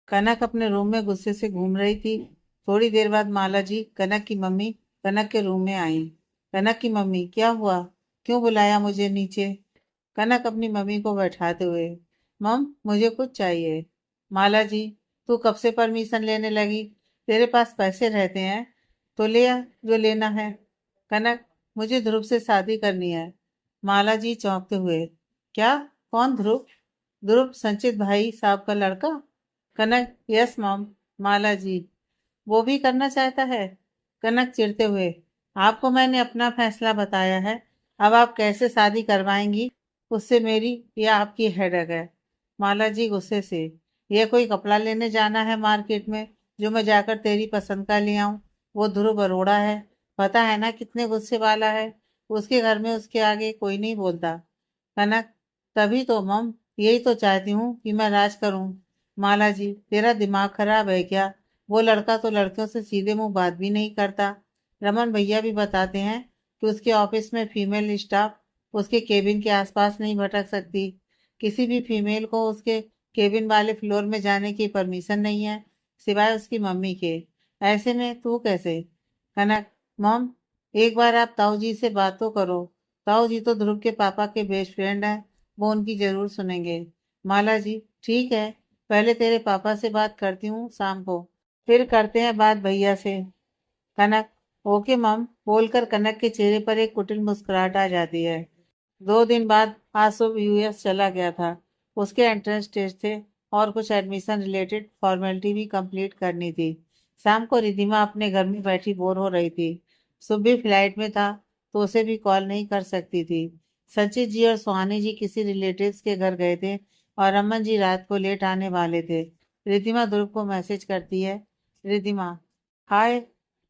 कनक अपने रूम में गुस्से से घूम रही थी। थोड़ी देर बाद माला जी, कनक की मम्मी, कनक के रूम में आई। कनक की मम्मी, क्या हुआ? क्यों बुलाया मुझे नीचे? कनक अपनी मम्मी को बैठाते हुए, मम मुझे कुछ चाहिए। माला जी, तू कब से परमिशन लेने लगी? तेरे पास पैसे रहते हैं तो ले आ जो लेना है। कनक, मुझे ध्रुव से शादी करनी है। माला जी चौंकते हुए, क्या? कौन ध्रुव? ध्रुव संचित भाई साहब का लड़का? कनक, यस मॉम। माला जी, वो भी करना चाहता है? कनक चिढ़ते हुए, आपको मैंने अपना फैसला बताया है। अब आप कैसे शादी करवाएंगी उससे मेरी या आपकी हेडेक है। माला जी गुस्से से, यह कोई कपड़ा लेने जाना है मार्केट में जो मैं जाकर तेरी पसंद का ले आऊं? वो ध्रुव अरोड़ा है, पता है ना कितने गुस्से वाला है। उसके घर में उसके आगे कोई नहीं बोलता। कनक, तभी तो मम, यही तो चाहती हूँ कि मैं राज करूं। माला जी, तेरा दिमाग खराब है क्या? वो लड़का तो लड़कियों से सीधे मुंह बात भी नहीं करता। रमन भैया भी बताते हैं कि उसके ऑफिस में फीमेल स्टाफ उसके केबिन के आसपास नहीं भटक सकती। किसी भी फीमेल को उसके केबिन वाले फ्लोर में जाने की परमिशन नहीं है, सिवाय उसकी मम्मी के। ऐसे में तू कैसे? कनक, मॉम, एक बार आप ताऊ जी से बात तो करो। ताऊ जी तो ध्रुव के पापा के बेस्ट फ्रेंड हैं, वो उनकी जरूर सुनेंगे। माला जी, ठीक है, पहले तेरे पापा से बात करती हूँ शाम को, फिर करते हैं बात भैया से। कनक, ओके मम बोलकर कनक के चेहरे पर एक कुटिल मुस्कुराहट आ जाती है। 2 दिन बाद आसुब यूएस चला गया था। उसके एंट्रेंस टेस्ट थे और कुछ एडमिशन रिलेटेड फॉर्मेलिटी भी कंप्लीट करनी थी। शाम को रिधिमा अपने घर में बैठी बोर हो रही थी। सुबह फ्लाइट में था तो उसे भी कॉल नहीं कर सकती थी। सचित जी और सुहानी जी किसी रिलेटिव्स के घर गए थे और अमन जी रात को लेट आने वाले थे। रिधिमा ध्रुव को मैसेज करती है, रिधिमा, हाय।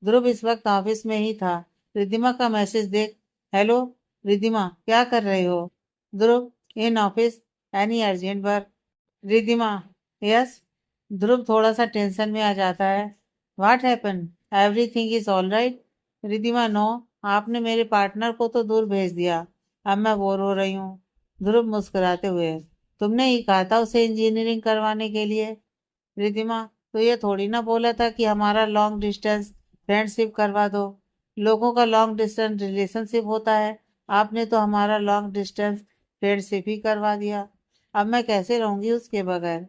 ध्रुव इस वक्त ऑफिस में ही था। रिधिमा का मैसेज देख, हेलो रिधिमा, क्या कर रहे हो? Dhruv, in office, any urgent work? Ridhima, yes. Dhruv थोड़ा सा टेंशन में आ जाता है। What happen? Everything is all right? Ridhima, no, आपने मेरे पार्टनर को तो दूर भेज दिया। अब मैं बोर हो रही हूँ। ध्रुव मुस्कुराते हुए, तुमने ही कहा था उसे इंजीनियरिंग करवाने के लिए। रिधिमा, तो ये थोड़ी ना बोला था कि हमारा लॉन्ग डिस्टेंस फ्रेंडशिप करवा दो। लोगों का लॉन्ग डिस्टेंस रिलेशनशिप होता है, आपने तो हमारा लॉन्ग डिस्टेंस फ्रेंडशिप ही करवा दिया। अब मैं कैसे रहूंगी उसके बगैर?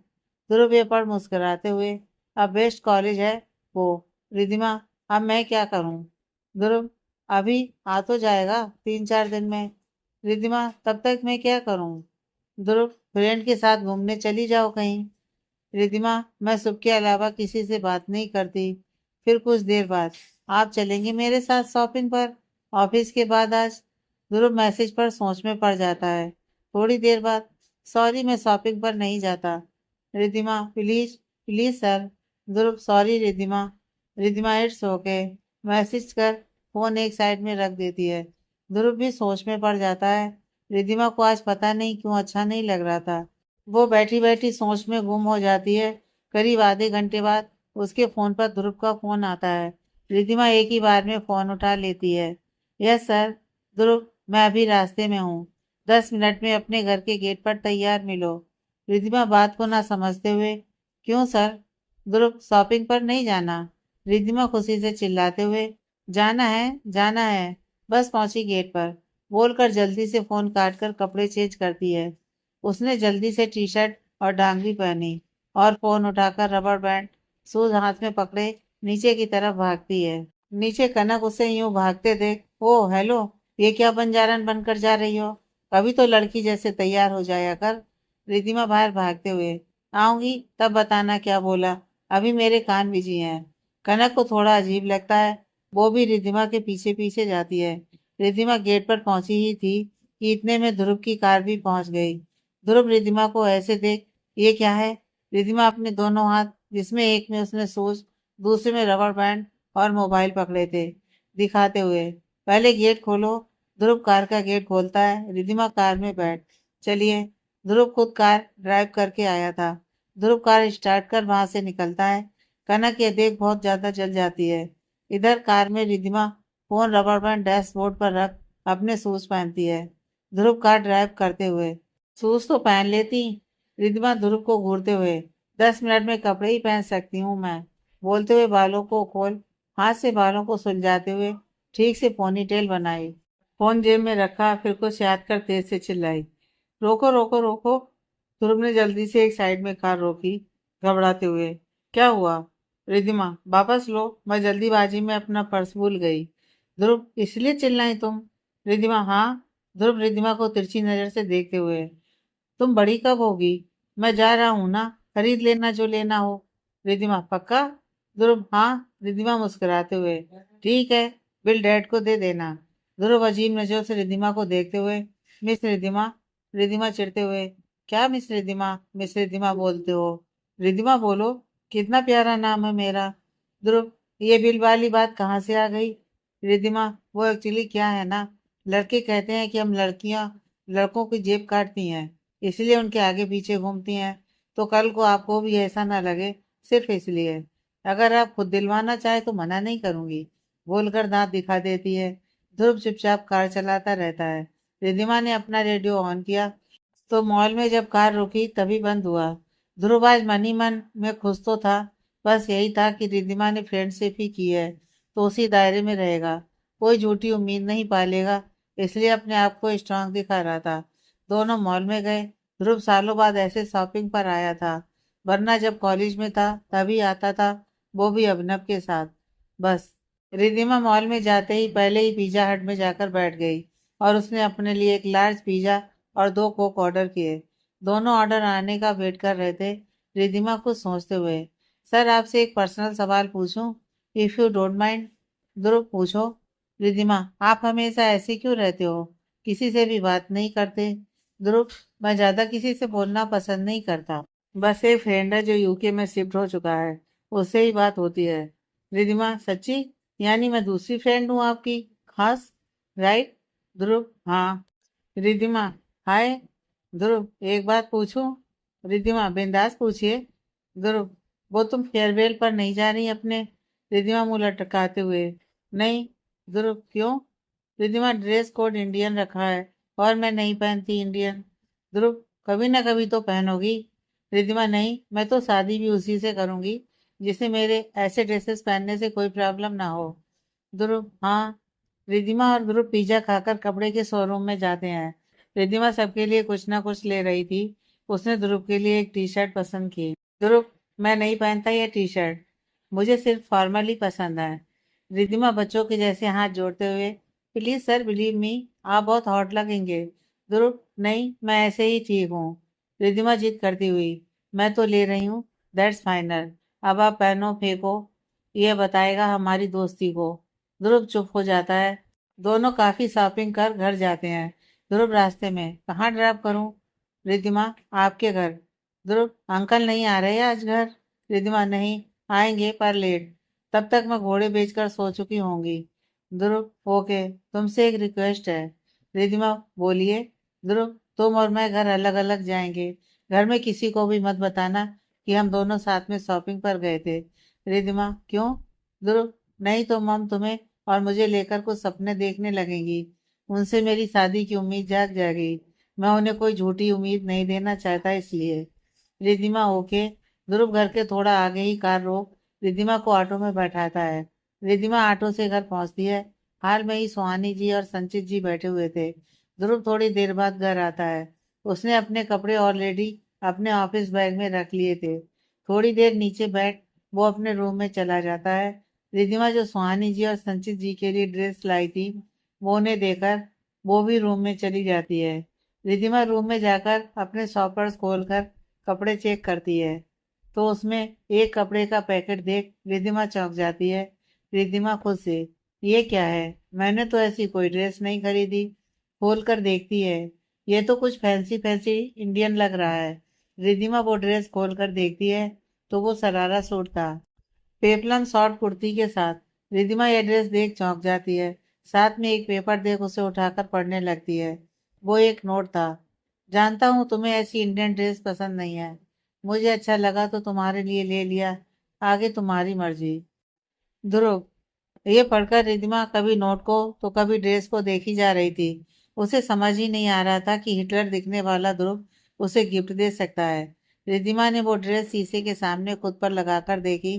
ध्रुव ये पर मुस्कुराते हुए, अब बेस्ट कॉलेज है वो। रिधिमा, अब मैं क्या करूं? ध्रुव, अभी आ तो जाएगा 3-4 दिन में। रिधिमा, तब तक मैं क्या करूं? ध्रुव, फ्रेंड के साथ घूमने चली जाओ कहीं। रिधिमा, मैं सुख के अलावा किसी से बात नहीं करती। फिर कुछ देर बाद, आप चलेंगे मेरे साथ शॉपिंग पर ऑफिस के बाद आज? ध्रुव मैसेज पर सोच में पड़ जाता है। थोड़ी देर बाद, सॉरी मैं शॉपिंग पर नहीं जाता। Ridhima, please please sir. Dhruv, sorry Ridhima. Ridhima, it's okay. Message कर फोन एक साइड में रख देती है। ध्रुव भी सोच में पड़ जाता है। रिधिमा को आज पता नहीं क्यों अच्छा नहीं लग रहा था। वो बैठी बैठी सोच में गुम हो जाती है। करीब आधे घंटे बाद उसके फोन पर ध्रुव का फोन आता है। रिधिमा एक ही बार में फोन उठा लेती है। Yes sir. ध्रुव, मैं अभी रास्ते में हूँ, 10 मिनट में अपने घर के गेट पर तैयार मिलो। रिधिमा बात को ना समझते हुए, क्यों सर? ध्रुव, शॉपिंग पर नहीं जाना? रिधिमा खुशी से चिल्लाते हुए, जाना है जाना है, बस पहुंची गेट पर, बोलकर जल्दी से फोन काट कर कपड़े चेंज करती है। उसने जल्दी से टी शर्ट और डांगरी पहनी और फोन उठाकर रबर बैंड शूज हाथ में पकड़े नीचे की तरफ भागती है। नीचे कनक उसे यूं भागते देख, ओ हेलो, ये क्या बंजारन बनकर जा रही हो? कभी तो लड़की जैसे तैयार हो जाया कर। रिधिमा बाहर भागते हुए, आऊंगी तब बताना क्या बोला, अभी मेरे कान बिजी हैं। कनक को थोड़ा अजीब लगता है। वो भी रिधिमा के पीछे पीछे जाती है। रिधिमा गेट पर पहुंची ही थी कि इतने में ध्रुव की कार भी पहुंच गई। ध्रुव रिधिमा को ऐसे देख, ये क्या है? रिधिमा अपने दोनों हाथ, जिसमें एक में उसने शूज, दूसरे में रबर बैंड और मोबाइल पकड़े थे, दिखाते हुए, पहले गेट खोलो। ध्रुव कार का गेट खोलता है। रिधिमा, कार में बैठ। चलिए। ध्रुव खुद कार ड्राइव करके आया था। ध्रुव कार स्टार्ट कर वहां से निकलता है। कनक ये देख बहुत ज्यादा जल जाती है। इधर कार में Ridhima phone rubber band dashboard पर रख अपने शूज पहनती है। ध्रुव कार ड्राइव करते हुए, शूज तो पहन लेती। रिधिमा ध्रुव को घूरते हुए, 10 मिनट में कपड़े ही पहन सकती हूँ मैं। बोलते हुए बालों को खोल, हाथ से बालों को सुलझाते हुए ठीक से पोनीटेल बनाई। फोन जेब में रखा, फिर कुछ याद कर तेज से चिल्लाई, रोको रोको रोको। ध्रुव ने जल्दी से एक साइड में कार रोकी, घबराते हुए। क्या हुआ? रिद्धिमा, वापस लो, मैं जल्दीबाजी में अपना पर्स भूल गई। ध्रुव, इसलिए चिल्लाई तुम? रिद्धिमा, हाँ। ध्रुव रिद्धिमा को तिरछी नजर से देखते हुए, तुम बड़ी कब होगी? मैं जा रहा हूँ ना, खरीद लेना जो लेना हो। रिद्धिमा, पक्का? ध्रुव, हाँ। रिद्धिमा मुस्कुराते हुए, ठीक है, बिल डैड को दे देना। ध्रुव अजीब नजरों से रिद्धिमा को देखते हुए, मिस रिद्धिमा। रिद्धिमा चिढ़ते हुए, क्या मिस रिद्धिमा, मिस रिद्धिमा बोलते हो? रिद्धिमा बोलो, कितना प्यारा नाम है मेरा। ध्रुव, ये बिल वाली बात कहाँ से आ गई? रिद्धिमा, वो एक्चुअली क्या है ना, लड़के कहते हैं कि हम लड़कियां लड़कों की जेब काटती हैं, इसलिए उनके आगे पीछे घूमती हैं। तो कल को आपको भी ऐसा ना लगे, सिर्फ इसलिए। अगर आप खुद दिलवाना चाहे तो मना नहीं करूंगी, बोलकर दांत दिखा देती है। ध्रुव चुपचाप कार चलाता रहता है। रिद्धिमा ने अपना रेडियो ऑन किया तो मॉल में जब कार रुकी तभी बंद हुआ। ध्रुव आज मन ही मन में खुश तो था, बस यही था कि रिद्धिमा ने फ्रेंडशिप ही की है तो उसी दायरे में रहेगा, कोई झूठी उम्मीद नहीं पालेगा, इसलिए अपने आप को स्ट्रांग दिखा रहा था। दोनों मॉल में गए। ध्रुव सालों बाद ऐसे शॉपिंग पर आया था, वरना जब कॉलेज में था तभी आता था, वो भी अभिनव के साथ। बस रिद्धिमा मॉल में जाते ही पहले ही पिज्जा हट में जाकर बैठ गई और उसने अपने लिए एक लार्ज पिज्जा और 2 कोक ऑर्डर किए। दोनों ऑर्डर आने का वेट कर रहे थे। रिद्धिमा कुछ सोचते हुए, सर आपसे एक पर्सनल सवाल पूछूं, इफ यू डोंट माइंड? ध्रुव, पूछो। रिद्धिमा, आप हमेशा ऐसे क्यों रहते हो, किसी से भी बात नहीं करते? ध्रुव, मैं ज्यादा किसी से बोलना पसंद नहीं करता, बस एक फ्रेंड है जो यूके में शिफ्ट हो चुका है, उससे ही बात होती है। रिद्धिमा, सच्ची? यानी मैं दूसरी फ्रेंड हूँ आपकी खास, राइट? ध्रुव, हाँ। रिद्धिमा, हाय। ध्रुव, एक बात पूछूं? रिद्धिमा, बिंदास पूछिए। ध्रुव, वो तुम फेयरवेल पर नहीं जा रही अपने? रिद्धिमा मुंह लटकाते हुए, नहीं। ध्रुव, क्यों? रिद्धिमा, ड्रेस कोड इंडियन रखा है और मैं नहीं पहनती इंडियन। ध्रुव, कभी ना कभी तो पहनोगी। रिद्धिमा, नहीं, मैं तो शादी भी उसी से करूंगी जिसे मेरे ऐसे ड्रेसेस पहनने से कोई प्रॉब्लम ना हो। ध्रुव, हाँ। रिद्धिमा और ध्रुव पिज्जा खाकर कपड़े के शोरूम में जाते हैं। रिद्धिमा सबके लिए कुछ ना कुछ ले रही थी। उसने ध्रुव के लिए एक टी शर्ट पसंद की। ध्रुव, मैं नहीं पहनता ये टी शर्ट, मुझे सिर्फ फॉर्मल ही पसंद है। रिद्धिमा बच्चों के जैसे हाथ जोड़ते हुए, प्लीज सर बिलीव मी, आप बहुत हॉट लगेंगे। ध्रुव, नहीं, मैं ऐसे ही ठीक हूँ। रिद्धिमा जिद करती हुई, मैं तो ले रही हूँ, दैट्स फाइनल। अब आप पहनो फेंको, ये बताएगा हमारी दोस्ती को। ध्रुव चुप हो जाता है। दोनों काफी शॉपिंग कर घर जाते हैं। ध्रुव रास्ते में, कहाँ ड्रॉप करूं? रिद्धिमा, आपके घर। ध्रुव, अंकल नहीं आ रहे आज घर? रिद्धिमा, नहीं, आएंगे पर लेट, तब तक मैं घोड़े बेचकर सो चुकी होंगी। ध्रुव, ओके, तुमसे एक रिक्वेस्ट है। रिद्धिमा, बोलिए। ध्रुव, तुम और मैं घर अलग अलग जाएंगे, घर में किसी को भी मत बताना कि हम दोनों साथ में शॉपिंग पर गए थे। रिद्धिमा, क्यों? ध्रुव, नहीं तो मम तुम्हें और मुझे लेकर कुछ सपने देखने लगेंगी, उनसे मेरी शादी की उम्मीद जाग जाएगी, मैं उन्हें कोई झूठी उम्मीद नहीं देना चाहता इसलिए। रिद्धिमा, ओके। ध्रुव घर के थोड़ा आगे ही कार रोक रिद्धिमा को ऑटो में बैठाता है। रिद्धिमा ऑटो से घर पहुंचती है। हाल में ही सुहानी जी और संचित जी बैठे हुए थे। ध्रुव थोड़ी देर बाद घर आता है। उसने अपने कपड़े ऑलरेडी अपने ऑफिस बैग में रख लिए थे। थोड़ी देर नीचे बैठ वो अपने रूम में चला जाता है। रिद्धिमा जो सुहानी जी और संचित जी के लिए ड्रेस लाई थी, वो उन्हें देकर वो भी रूम में चली जाती है। रिद्धिमा रूम में जाकर अपने शॉपर्स खोलकर कपड़े चेक करती है तो उसमें एक कपड़े का पैकेट देख रिद्धिमा चौंक जाती है। रिद्धिमा खुद से, ये क्या है, मैंने तो ऐसी कोई ड्रेस नहीं खरीदी। खोल कर देखती है, ये तो कुछ फैंसी फैंसी इंडियन लग रहा है। रिद्धिमा वो ड्रेस खोल कर देखती है तो वो शरारा सूट था, पेपलम शॉर्ट कुर्ती के साथ। रिद्धिमा यह ड्रेस देख चौंक जाती है, साथ में एक पेपर देख उसे उठाकर पढ़ने लगती है। वो एक नोट था, जानता हूँ तुम्हें ऐसी इंडियन ड्रेस पसंद नहीं है, मुझे अच्छा लगा तो तुम्हारे लिए ले लिया, आगे तुम्हारी मर्जी। ध्रुव, ये पढ़कर रिद्धिमा कभी नोट को तो कभी ड्रेस को देखी जा रही थी। उसे समझ ही नहीं आ रहा था कि हिटलर दिखने वाला ध्रुव उसे गिफ्ट दे सकता है। रिद्धिमा ने वो ड्रेस शीशे के सामने खुद पर लगाकर देखी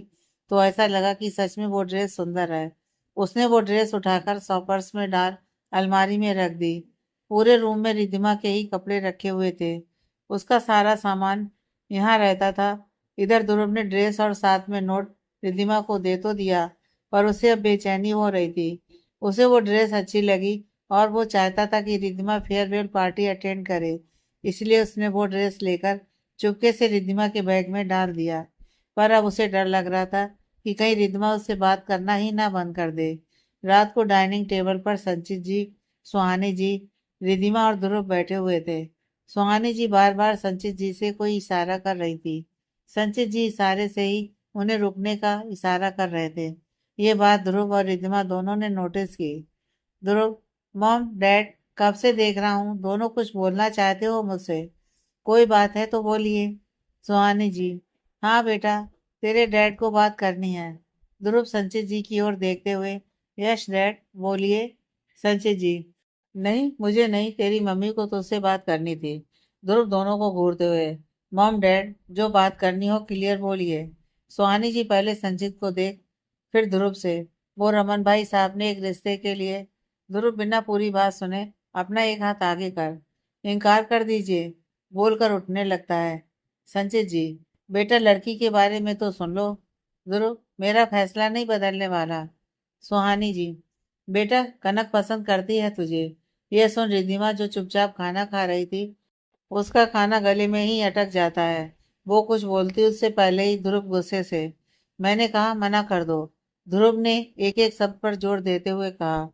तो ऐसा लगा कि सच में वो ड्रेस सुंदर है। उसने वो ड्रेस उठाकर सॉपर्स में डाल अलमारी में रख दी। पूरे रूम में रिद्धिमा के ही कपड़े रखे हुए थे। उसका सारा सामान यहाँ रहता था। इधर ध्रुव ने ड्रेस और साथ में नोट रिद्धिमा को दे तो दिया, पर उसे अब बेचैनी हो रही थी। उसे वो ड्रेस अच्छी लगी और वो चाहता था कि रिद्धिमा फेयरवेल पार्टी अटेंड करे। इसलिए उसने वो ड्रेस लेकर चुपके से रिद्धिमा के बैग में डाल दिया। पर अब उसे डर लग रहा था कि कहीं रिद्धिमा उससे बात करना ही ना बंद कर दे। रात को डाइनिंग टेबल पर संचित जी, सुहानी जी, रिद्धिमा और ध्रुव बैठे हुए थे। सुहानी जी बार बार संचित जी से कोई इशारा कर रही थी। संचित जी इशारे से ही उन्हें रुकने का इशारा कर रहे थे। ये बात ध्रुव और रिद्धिमा दोनों ने नोटिस की। ध्रुव, मॉम डैड, कब से देख रहा हूँ दोनों कुछ बोलना चाहते हो मुझसे। कोई बात है तो बोलिए। सुहानी जी, हाँ बेटा, तेरे डैड को बात करनी है। ध्रुव संचित जी की ओर देखते हुए, यश डैड, बोलिए। संचित जी, नहीं मुझे नहीं, तेरी मम्मी को तुझसे बात करनी थी। ध्रुव दोनों को घूरते हुए, मॉम डैड, जो बात करनी हो क्लियर बोलिए। सुहानी जी पहले संचित को देख, फिर ध्रुव से, वो रमन भाई साहब ने एक रिश्ते के लिए। ध्रुव बिना पूरी बात सुने अपना एक हाथ आगे कर, इनकार कर दीजिए, बोलकर उठने लगता है। संचित जी, बेटा लड़की के बारे में तो सुन लो। ध्रुव, मेरा फैसला नहीं बदलने वाला। सुहानी जी, बेटा कनक पसंद करती है तुझे। यह सुन रिद्धिमा जो चुपचाप खाना खा रही थी, उसका खाना गले में ही अटक जाता है। वो कुछ बोलती उससे पहले ही ध्रुव गुस्से से, मैंने कहा मना कर दो। ध्रुव ने एक एक शब्द पर जोर देते हुए कहा,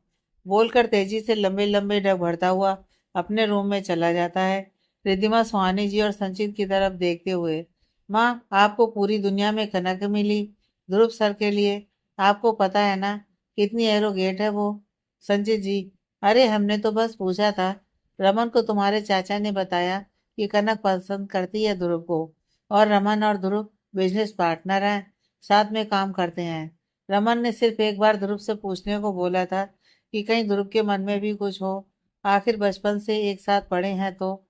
बोलकर तेजी से लंबे लंबे डग भरता हुआ अपने रूम में चला जाता है। रिद्धिमा सुहानी जी और संचित की तरफ देखते हुए, माँ आपको पूरी दुनिया में कनक मिली, ध्रुव सर के लिए, आपको पता है ना कितनी एरोगेट है वो। संचित जी, अरे हमने तो बस पूछा था। रमन को तुम्हारे चाचा ने बताया कि कनक पसंद करती है ध्रुव को, और रमन और ध्रुव बिजनेस पार्टनर हैं, साथ में काम करते हैं। रमन ने सिर्फ एक बार ध्रुव से पूछने को बोला था कि कहीं ध्रुव के मन में भी कुछ हो। आखिर बचपन से एक साथ पढ़े हैं तो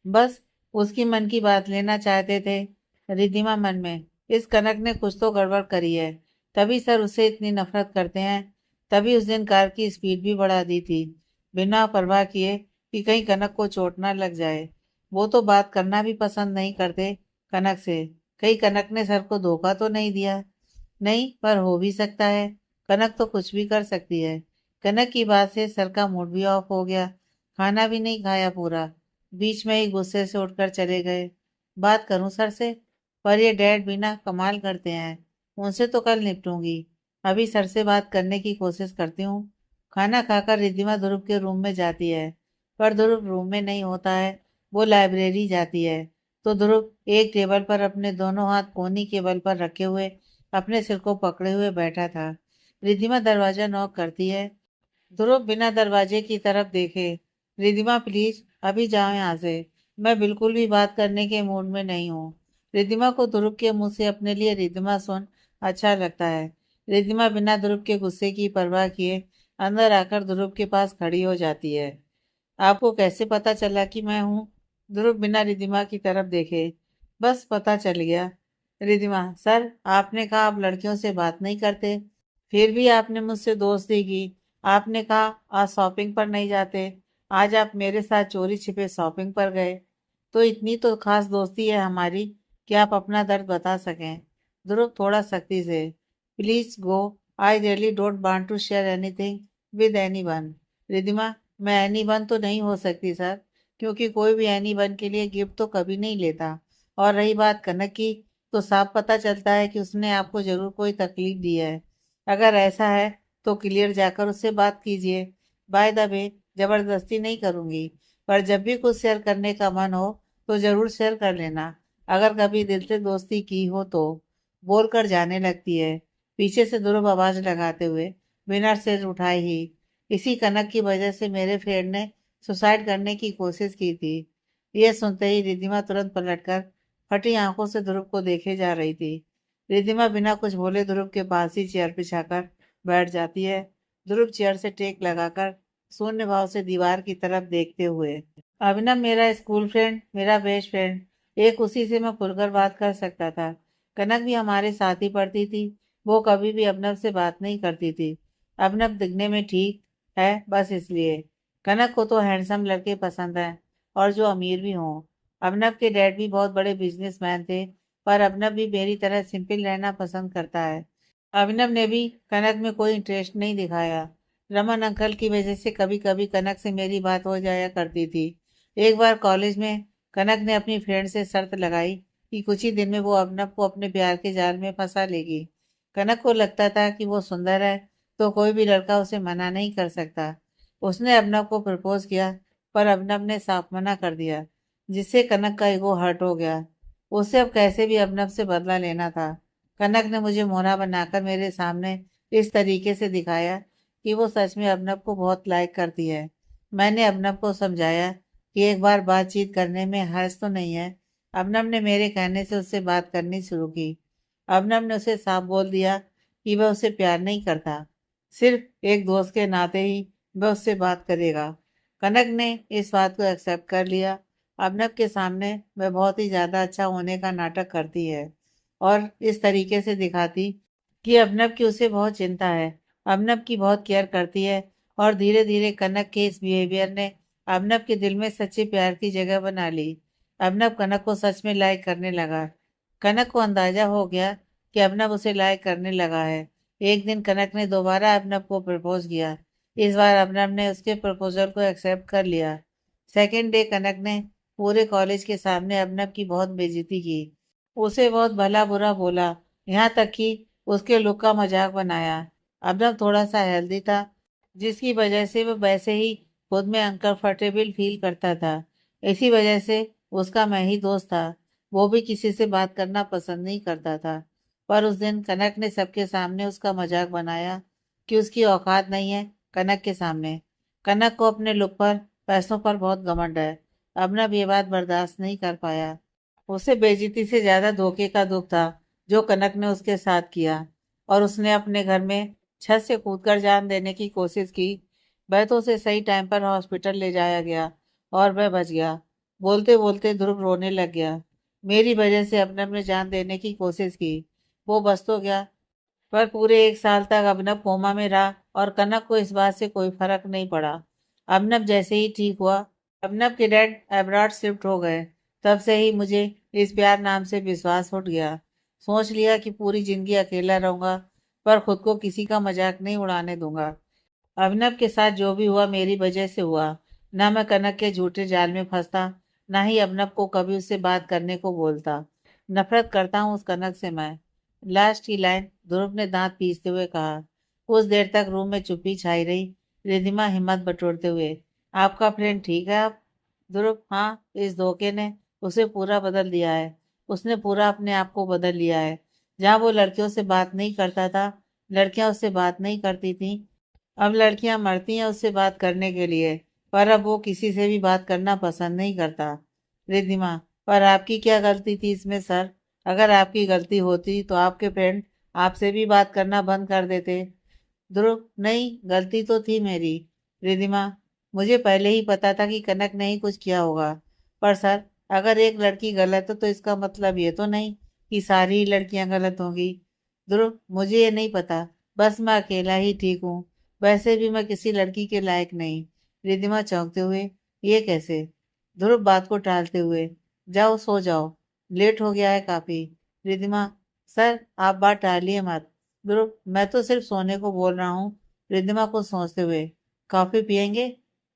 बस उसकी मन की बात लेना चाहते थे। रिद्धिमा मन में, इस कनक ने कुछ तो गड़बड़ करी है, तभी सर उसे इतनी नफरत करते हैं। तभी उस दिन कार की स्पीड भी बढ़ा दी थी, बिना परवाह किए कि कहीं कनक को चोट ना लग जाए। वो तो बात करना भी पसंद नहीं करते कनक से। कहीं कनक ने सर को धोखा तो नहीं दिया। नहीं, पर हो भी सकता है। कनक तो कुछ भी कर सकती है। कनक की बात से सर का मूड भी ऑफ हो गया। खाना भी नहीं खाया पूरा, बीच में ही गुस्से से उठकर चले गए। बात करूं सर से, पर ये डैड भी ना कमाल करते हैं। उनसे तो कल निपटूंगी, अभी सर से बात करने की कोशिश करती हूँ। खाना खाकर रिद्धिमा ध्रुव के रूम में जाती है, पर ध्रुव रूम में नहीं होता है। वो लाइब्रेरी जाती है तो ध्रुव एक टेबल पर अपने दोनों हाथ कोनी के बल पर रखे हुए अपने सिर को पकड़े हुए बैठा था। रिद्धिमा दरवाजा नॉक करती है। ध्रुव बिना दरवाजे की तरफ देखे, रिद्धिमा प्लीज अभी जाओ यहाँ से, मैं बिल्कुल भी बात करने के मूड में नहीं हूँ। रिद्धिमा को ध्रुव के मुंह से अपने लिए रिद्धिमा सुन अच्छा लगता है। रिद्धिमा बिना ध्रुव के गुस्से की परवाह किए अंदर आकर ध्रुव के पास खड़ी हो जाती है। आपको कैसे पता चला कि मैं हूँ? ध्रुव बिना रिद्धिमा की तरफ देखे, बस पता चल गया। रिद्धिमा, सर आपने कहा आप लड़कियों से बात नहीं करते, फिर भी आपने मुझसे दोस्ती की। आपने कहा आज शॉपिंग पर नहीं जाते, आज आप मेरे साथ चोरी छिपे शॉपिंग पर गए। तो इतनी तो खास दोस्ती है हमारी कि आप अपना दर्द बता सकें। ध्रुव थोड़ा सख्ती से, please go, I really don't want to share anything with anyone. Riddhima, मैं एनी वन तो नहीं हो सकती सर, क्योंकि कोई भी एनी वन के लिए गिफ्ट तो कभी नहीं लेता। और रही बात कनक की, तो साफ पता चलता है कि उसने आपको जरूर कोई तकलीफ दी है। अगर ऐसा है तो क्लियर जाकर उससे बात कीजिए। बाय द वे, जबरदस्ती नहीं करूंगी, पर जब भी कुछ शेयर करने का मन हो तो जरूर शेयर कर लेना, अगर कभी दिल से दोस्ती की हो तो। बोलकर जाने लगती है, पीछे से ध्रुव आवाज लगाते हुए, बिना सिर उठाए ही, इसी कनक की वजह से मेरे फ्रेंड ने सुसाइड करने की कोशिश की थी। यह सुनते ही रिद्धिमा तुरंत पलटकर फटी आंखों से ध्रुव को देखे जा रही थी। रिद्धिमा बिना कुछ बोले ध्रुव के पास ही चेयर बिछाकर बैठ जाती है। ध्रुव चेयर से टेक लगाकर शून्य भाव से दीवार की तरफ देखते हुए, अभिनव मेरा स्कूल फ्रेंड, मेरा बेस्ट फ्रेंड, एक उसी से मैं खुलकर बात कर सकता था। कनक भी हमारे साथ ही पढ़ती थी। वो कभी भी अभिनव से बात नहीं करती थी। अभिनव दिखने में ठीक है बस इसलिए। कनक को तो हैंडसम लड़के पसंद है, और जो अमीर भी हों। अभिनव के डैड भी बहुत बड़े बिजनेसमैन थे, पर अभिनव भी मेरी तरह सिंपल रहना पसंद करता है। अभिनव ने भी कनक में कोई इंटरेस्ट नहीं दिखाया। रमन अंकल की वजह से कभी कभी कनक से मेरी बात हो जाया करती थी। एक बार कॉलेज में कनक ने अपनी फ्रेंड से शर्त लगाई कि कुछ ही दिन में वो अभिनव को अपने प्यार के जाल में फंसा लेगी। कनक को लगता था कि वो सुंदर है, तो कोई भी लड़का उसे मना नहीं कर सकता। उसने अभिनव को प्रपोज किया, पर अभिनव ने साफ मना कर दिया, जिससे कनक का ईगो हर्ट हो गया। उसे अब कैसे भी अभिनव से बदला लेना था। कनक ने मुझे मोना बनाकर मेरे सामने इस तरीके से दिखाया कि वो सच में अभिनव को बहुत लाइक करती है। मैंने अभिनव को समझाया कि एक बार बातचीत करने में हर्ज तो नहीं है। अभिनव ने मेरे कहने से उससे बात करनी शुरू की। अभिनव ने उसे साफ बोल दिया कि वह उसे प्यार नहीं करता, सिर्फ एक दोस्त के नाते ही वह उससे बात करेगा। कनक ने इस बात को एक्सेप्ट कर लिया। अभिनव के सामने वह बहुत ही ज्यादा अच्छा होने का नाटक करती है और इस तरीके से दिखाती कि अभिनव की उसे बहुत चिंता है, अभिनव की बहुत केयर करती है। और धीरे धीरे कनक के इस बिहेवियर ने अभिनव के दिल में सच्चे प्यार की जगह बना ली। अभिनव कनक को सच में लाइक करने लगा। कनक को अंदाजा हो गया कि अभिनव उसे लाइक करने लगा है। एक दिन कनक ने दोबारा अभिनव को प्रपोज किया। इस बार अभिनव ने उसके प्रपोजल को एक्सेप्ट कर लिया। सेकेंड डे कनक ने पूरे कॉलेज के सामने अभिनव की बहुत बेइज्जती की। उसे बहुत भला बुरा बोला, यहाँ तक कि उसके लुक का मजाक बनाया। अभिनव थोड़ा सा हेल्दी था, जिसकी वजह से वह वैसे ही खुद में अनकंफर्टेबल फील करता था। इसी वजह से उसका मैं ही दोस्त था। वो भी किसी से बात करना पसंद नहीं करता था। पर उस दिन कनक ने सबके सामने उसका मजाक बनाया कि उसकी औकात नहीं है कनक के सामने। कनक को अपने लुक पर, पैसों पर बहुत घमंड है। अभिनव ये बात बर्दाश्त नहीं कर पाया। उसे बेइज्जती से ज्यादा धोखे का दुख था जो कनक ने उसके साथ किया, और उसने अपने घर में छत से कूदकर जान देने की कोशिश की। वह तो उसे सही टाइम पर हॉस्पिटल ले जाया गया और वह बच गया। बोलते बोलते ध्रुव रोने लग गया। मेरी वजह से अभिनव ने जान देने की कोशिश की। वो बच तो गया, पर पूरे एक साल तक अभिनव कोमा में रहा और कनक को इस बात से कोई फर्क नहीं पड़ा। अभिनव जैसे ही ठीक हुआ, अभिनव के डैड अब्रॉड शिफ्ट हो गए। तब से ही मुझे इस प्यार नाम से विश्वास उठ गया। सोच लिया कि पूरी जिंदगी अकेला रहूंगा, पर खुद को किसी का मजाक नहीं उड़ाने दूंगा। अभिनव के साथ जो भी हुआ मेरी वजह से हुआ। ना मैं कनक के झूठे जाल में फंसता, ना ही अभिनव को कभी उससे बात करने को बोलता। नफरत करता हूँ उस कनक से मैं। लास्ट की लाइन ध्रुव ने दांत पीसते हुए कहा। कुछ देर तक रूम में चुप्पी छाई रही। रिधिमा हिम्मत बटोरते हुए, आपका फ्रेंड ठीक है आप? ध्रुव, हाँ, इस धोखे ने उसे पूरा बदल दिया है। उसने पूरा अपने आप को बदल लिया है। जहाँ वो लड़कियों से बात नहीं करता था, लड़कियां उससे बात नहीं करती थी। अब लड़कियां मरती हैं उससे बात करने के लिए, पर अब वो किसी से भी बात करना पसंद नहीं करता। रिद्धिमा, पर आपकी क्या गलती थी इसमें सर? अगर आपकी गलती होती तो आपके फ्रेंड आपसे भी बात करना बंद कर देते। ध्रुव, नहीं, गलती तो थी मेरी। रिद्धिमा, मुझे पहले ही पता था कि कनक ने ही कुछ किया होगा। पर सर, अगर एक लड़की गलत है तो इसका मतलब ये तो नहीं कि सारी ही लड़कियां गलत होंगी। ध्रुव, मुझे ये नहीं पता, बस मैं अकेला ही ठीक हूँ। वैसे भी मैं किसी लड़की के लायक नहीं। रिद्धिमा चौंकते हुए, ये कैसे? ध्रुव बात को टालते हुए, जाओ सो जाओ, लेट हो गया है काफी। रिद्धिमा, सर आप बात टालिए मत। ध्रुव, मैं तो सिर्फ सोने को बोल रहा हूँ। रिद्धिमा को सोचते हुए, कॉफी पियेंगे?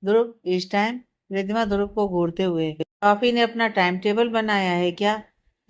ध्रुव, इस टाइम? रिद्धिमा ध्रुव को घूरते हुए, कॉफी ने अपना टाइम टेबल बनाया है क्या?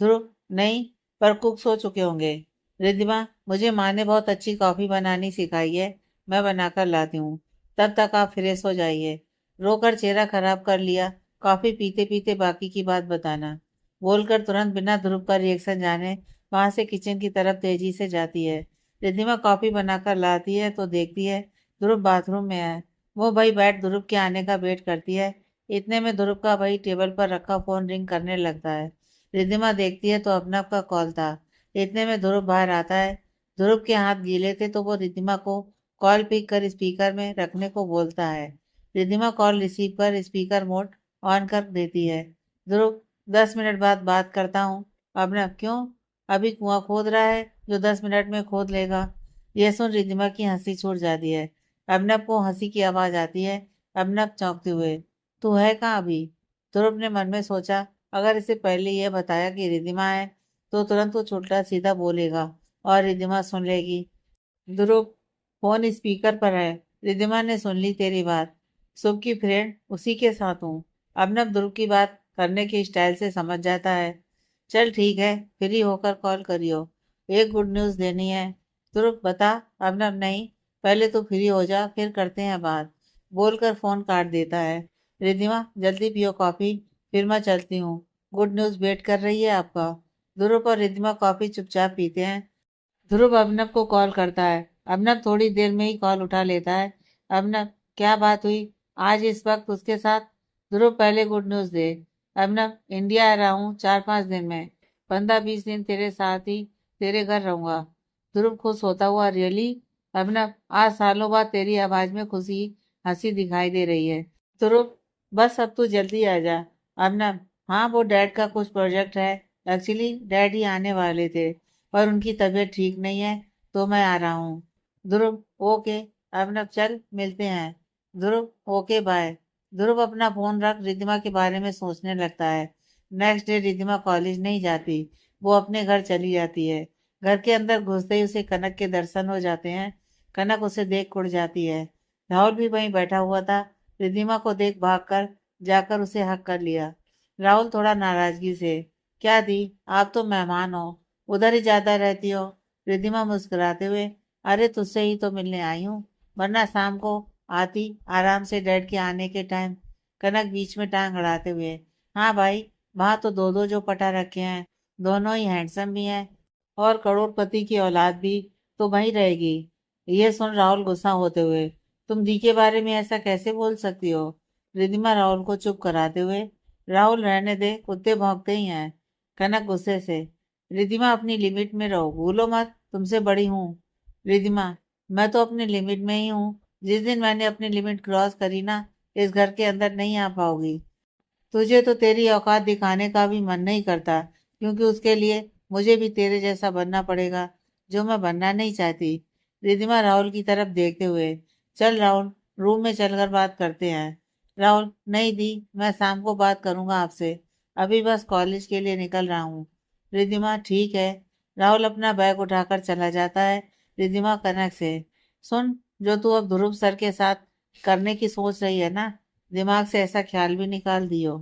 ध्रुव, नहीं, पर कुक सो चुके होंगे। रिद्धिमा, मुझे माँ ने बहुत अच्छी कॉफी बनानी सिखाई है, मैं बनाकर लाती हूँ। तब तक आप फ्रेश हो जाइए। रोकर चेहरा खराब कर लिया। कॉफी पीते पीते बाकी की बात बताना, बोलकर तुरंत बिना ध्रुव का रिएक्शन जाने वहां से किचन की तरफ तेजी से जाती है। रिद्धिमा कॉफी बनाकर लाती है तो देखती है ध्रुव बाथरूम में है। वो भाई बैठ ध्रुव के आने का वेट करती है। इतने में ध्रुव का भाई टेबल पर रखा फोन रिंग करने लगता है। रिद्धिमा देखती है तो अभिनव का कॉल था। इतने में ध्रुव बाहर आता है। ध्रुव के हाथ गीले थे तो वो रिद्धिमा को कॉल पिक कर स्पीकर में रखने को बोलता है। रिद्धिमा कॉल रिसीव कर स्पीकर मोड ऑन कर देती है। ध्रुव, 10 मिनट बाद बात करता हूँ। अभिनव, क्यों? अभी कुआं खोद रहा है जो 10 मिनट में खोद लेगा। यह सुन रिद्धिमा की हंसी छूट जाती है। अभिनव को हंसी की आवाज आती है। अभिनव चौंकते हुए, तू है कहाँ अभी? ध्रुव ने मन में सोचा, अगर इसे पहले यह बताया कि रिद्धिमा है तो तुरंत वो उल्टा सीधा बोलेगा और रिद्धिमा सुन लेगी। ध्रुव, फोन स्पीकर पर है। रिद्धिमा ने सुन ली तेरी बात। शुभ की फ्रेंड उसी के साथ हूँ। अभिनव ध्रुव की बात करने के स्टाइल से समझ जाता है। चल ठीक है, फ्री होकर कॉल करियो, एक गुड न्यूज़ देनी है। ध्रुव, बता। अभिनव, नहीं, पहले तो फ्री हो जा फिर करते हैं बात, बोलकर फोन काट देता है। रिद्धिमा, जल्दी पियो कॉफी, फिर मैं चलती हूँ। गुड न्यूज़ वेट कर रही है आपका। ध्रुव और रिद्धिमा कॉफी चुपचाप पीते हैं। ध्रुव अभिनव को कॉल करता है। अभिनव थोड़ी देर में ही कॉल उठा लेता है। अभिनव, क्या बात हुई आज इस वक्त उसके साथ? ध्रुव, पहले गुड न्यूज दे। अभिनव, इंडिया आ रहा हूँ 4-5 दिन में, 15-20 दिन तेरे साथ ही तेरे घर रहूंगा। ध्रुव खुश होता हुआ, रियली? अभिनव, आज सालों बाद तेरी आवाज में खुशी हंसी दिखाई दे रही है। ध्रुव, बस अब तू जल्दी आ जा। अभिनव, हाँ वो डैड का कुछ प्रोजेक्ट है, एक्चुअली डैड ही आने वाले थे पर उनकी तबीयत ठीक नहीं है तो मैं आ रहा हूँ। ध्रुव, ओके। अभिनव, चल मिलते हैं। ध्रुव, ओके बाय। ध्रुव अपना फोन रख रिद्धिमा के बारे में सोचने लगता है। नेक्स्ट डे रिद्धिमा कॉलेज नहीं जाती, वो अपने घर चली जाती है। घर के अंदर घुसते ही उसे कनक के दर्शन हो जाते हैं। कनक उसे देख उड़ जाती है। राहुल भी वहीं बैठा हुआ था। रिद्धिमा को देख भागकर जाकर उसे हक कर लिया। राहुल थोड़ा नाराजगी से, क्या दी, आप तो मेहमान हो, उधर ही ज्यादा रहती हो। रिद्धिमा मुस्कुराते हुए, अरे तुझसे ही तो मिलने आई हूँ, वरना शाम को आती आराम से डैड के आने के टाइम। कनक बीच में टांग अड़ाते हुए, हाँ भाई, वहां तो दो दो जो पटा रखे हैं, दोनों ही हैंडसम भी हैं और करोड़पति की औलाद भी तो वहीं रहेगी। ये सुन राहुल गुस्सा होते हुए, तुम दी के बारे में ऐसा कैसे बोल सकती हो? रिद्धिमा राहुल को चुप कराते हुए, राहुल रहने दे, कुत्ते भौंकते ही हैं। कनक गुस्से से, रिद्धिमा अपनी लिमिट में रहो, भूलो मत तुमसे बड़ी हूँ। रिद्धिमा, मैं तो अपनी लिमिट में ही हूँ, जिस दिन मैंने अपनी लिमिट क्रॉस करी ना, इस घर के अंदर नहीं आ पाओगी। तुझे तो तेरी औकात दिखाने का भी मन नहीं करता, क्योंकि उसके लिए मुझे भी तेरे जैसा बनना पड़ेगा, जो मैं बनना नहीं चाहती। रिद्धिमा राहुल की तरफ देखते हुए, चल राहुल, रूम में चलकर बात करते हैं। राहुल, नहीं दी, मैं शाम को बात करूंगा आपसे, अभी बस कॉलेज के लिए निकल रहा हूँ। रिद्धिमा, ठीक है। राहुल अपना बैग उठाकर चला जाता है। रिद्धिमा कनक से, सुन, जो तू अब ध्रुव सर के साथ करने की सोच रही है ना, दिमाग से ऐसा ख्याल भी निकाल दियो,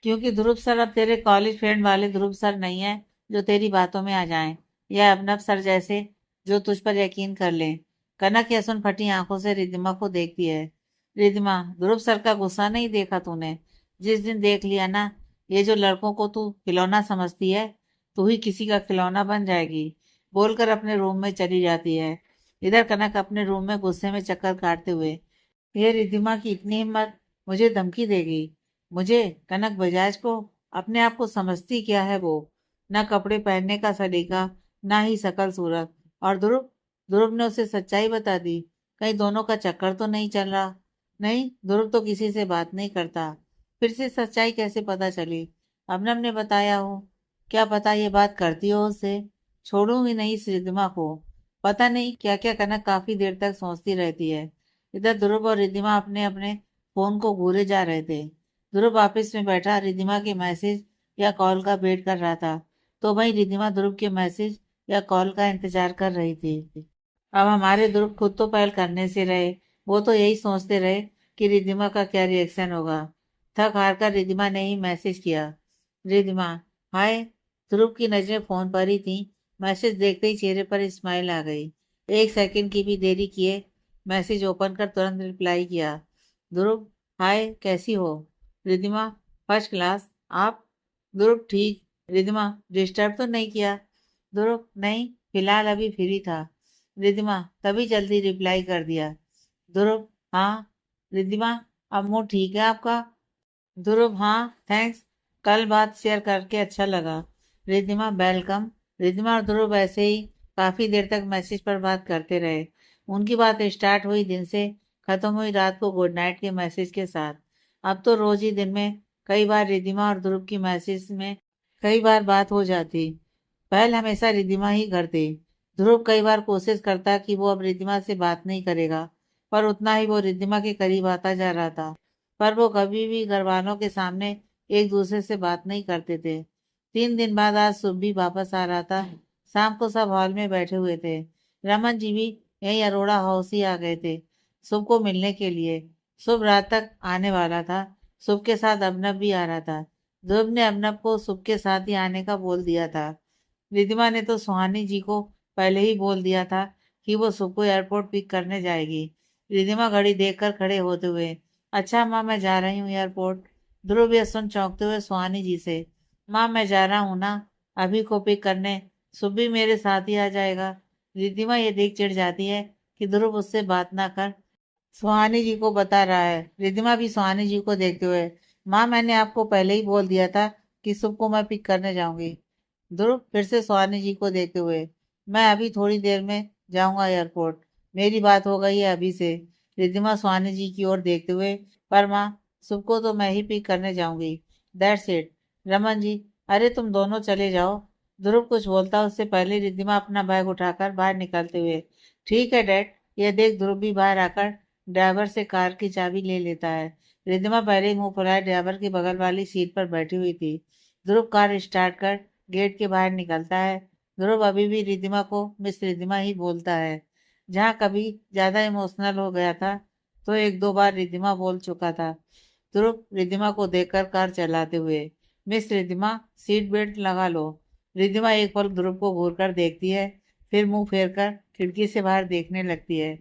क्योंकि ध्रुव सर अब तेरे कॉलेज फ्रेंड वाले ध्रुव सर नहीं है जो तेरी बातों में आ जाएं, या अभिनव सर जैसे जो तुझ पर यकीन कर लें। कनक यह सुन फटी आंखों से रिद्धिमा को देखती है। रिद्धिमा, ध्रुव सर का गुस्सा नहीं देखा तूने? जिस दिन देख लिया ना, ये जो लड़कों को तू खिलौना समझती है, तू ही किसी का खिलौना बन जाएगी, बोलकर अपने रूम में चली जाती है। इधर कनक अपने रूम में गुस्से में चक्कर काटते हुए, ये रिद्धिमा की इतनी हिम्मत, मुझे धमकी देगी, मुझे, कनक बजाज को, अपने आप को समझती क्या है वो, ना कपड़े पहनने का सलीका, ना ही शकल सूरत। और ध्रुव, ध्रुव ने उसे सच्चाई बता दी, कहीं दोनों का चक्कर तो नहीं चल रहा? नहीं, ध्रुव तो किसी से बात नहीं करता, फिर से सच्चाई कैसे पता चली? अभिनव ने बताया हो। क्या पता ये बात करती हो उससे, छोड़ूंगी नहीं इस रिद्धिमा को। पता नहीं क्या क्या कनक काफी देर तक सोचती रहती है। इधर ध्रुव और रिद्धिमा अपने अपने फोन को घूरे जा रहे थे। ध्रुव ऑफिस में बैठा रिद्धिमा के मैसेज या कॉल का वेट कर रहा था, तो वहीं रिद्धिमा ध्रुव के मैसेज या कॉल का इंतजार कर रही थी। अब हमारे ध्रुव खुद तो पहल करने से रहे, वो तो यही सोचते रहे कि रिद्धिमा का क्या रिएक्शन होगा। थक हार कर रिद्धिमा ने ही मैसेज किया, रिद्धिमा, हाय। ध्रुव की नजरें फोन पर ही थी। मैसेज देखते ही चेहरे पर स्माइल आ गई। एक सेकंड की भी देरी किए मैसेज ओपन कर तुरंत रिप्लाई किया, ध्रुव, हाय, कैसी हो? रिद्धिमा, फर्स्ट क्लास, आप? ध्रुव, ठीक। रिद्धिमा, डिस्टर्ब तो नहीं किया? ध्रुव, नहीं, फिलहाल अभी फ्री था। रिद्धिमा, तभी जल्दी रिप्लाई कर दिया। ध्रुव, हाँ। रिद्धिमा, अब मूड ठीक है आपका? ध्रुव, हाँ, थैंक्स, कल बात शेयर करके अच्छा लगा। रिद्धिमा, वेलकम। रिद्धिमा और ध्रुव ऐसे ही काफी देर तक मैसेज पर बात करते रहे। उनकी बात स्टार्ट हुई दिन से, खत्म हुई रात को गुड नाइट के मैसेज के साथ। अब तो रोज ही दिन में कई बार रिद्धिमा और ध्रुव की मैसेज में कई बार बात हो जाती। पहल हमेशा रिद्धिमा ही करती। ध्रुव कई बार कोशिश करता कि वो अब रिद्धिमा से बात नहीं करेगा, पर उतना ही वो रिद्धिमा के करीब आता जा रहा था। पर वो कभी भी घर वालों के सामने एक दूसरे से बात नहीं करते थे। 3 दिन बाद आज सुबह भी वापस आ रहा था। शाम को सब हॉल में बैठे हुए थे। रमन जी भी यही अरोड़ा हाउस ही आ गए थे शुभ को मिलने के लिए। शुभ रात तक आने वाला था। शुभ के साथ अबनव भी आ रहा था। ध्रुव ने अबनव को शुभ के साथ ही आने का बोल दिया था। रिद्धिमा ने तो सुहानी जी को पहले ही बोल दिया था कि वो शुभ को एयरपोर्ट पिक करने जाएगी। रिद्धिमा घड़ी देखकर खड़े होते हुए, अच्छा माँ मैं जा रही हूँ एयरपोर्ट। ध्रुव यह सुन चौंकते हुए सुहानी जी से, माँ मैं जा रहा हूँ ना अभी को पिक करने, शुभ भी मेरे साथ ही आ जाएगा। रिद्धिमा ये देख चिढ़ जाती है कि ध्रुव उससे बात ना कर सुहानी जी को बता रहा है। रिद्धिमा भी सुहानी जी को देखते हुए, माँ मैंने आपको पहले ही बोल दिया था कि शुभ को मैं पिक करने जाऊंगी। ध्रुव फिर से सुहानी जी को देखते हुए, मैं अभी थोड़ी देर में जाऊंगा एयरपोर्ट, मेरी बात हो गई है अभी से। रिद्धिमा सुहानी जी की ओर देखते हुए, पर माँ शुभ को तो मैं ही पिक करने जाऊंगी। That's it. रमन जी, अरे तुम दोनों चले जाओ। ध्रुव कुछ बोलता उससे पहले रिद्धिमा अपना बैग उठाकर बाहर निकलते हुए, ठीक है डैड। यह देख ध्रुव भी बाहर आकर ड्राइवर से कार की चाबी ले लेता है। रिद्धिमा पहले ही मुंह फुलाए ड्राइवर की बगल वाली सीट पर बैठी हुई थी। ध्रुव कार स्टार्ट कर गेट के बाहर निकलता है। ध्रुव अभी भी रिद्धिमा को मिस रिद्धिमा ही बोलता है। जहाँ कभी ज्यादा इमोशनल हो गया था तो एक दो बार रिद्धिमा बोल चुका था। ध्रुव रिद्धिमा को देखकर कार चलाते हुए, मिस रिद्धिमा सीट बेल्ट लगा लो। रिद्धिमा एक पल ध्रुव को घूरकर देखती है, फिर मुंह फेरकर खिड़की से बाहर देखने लगती है।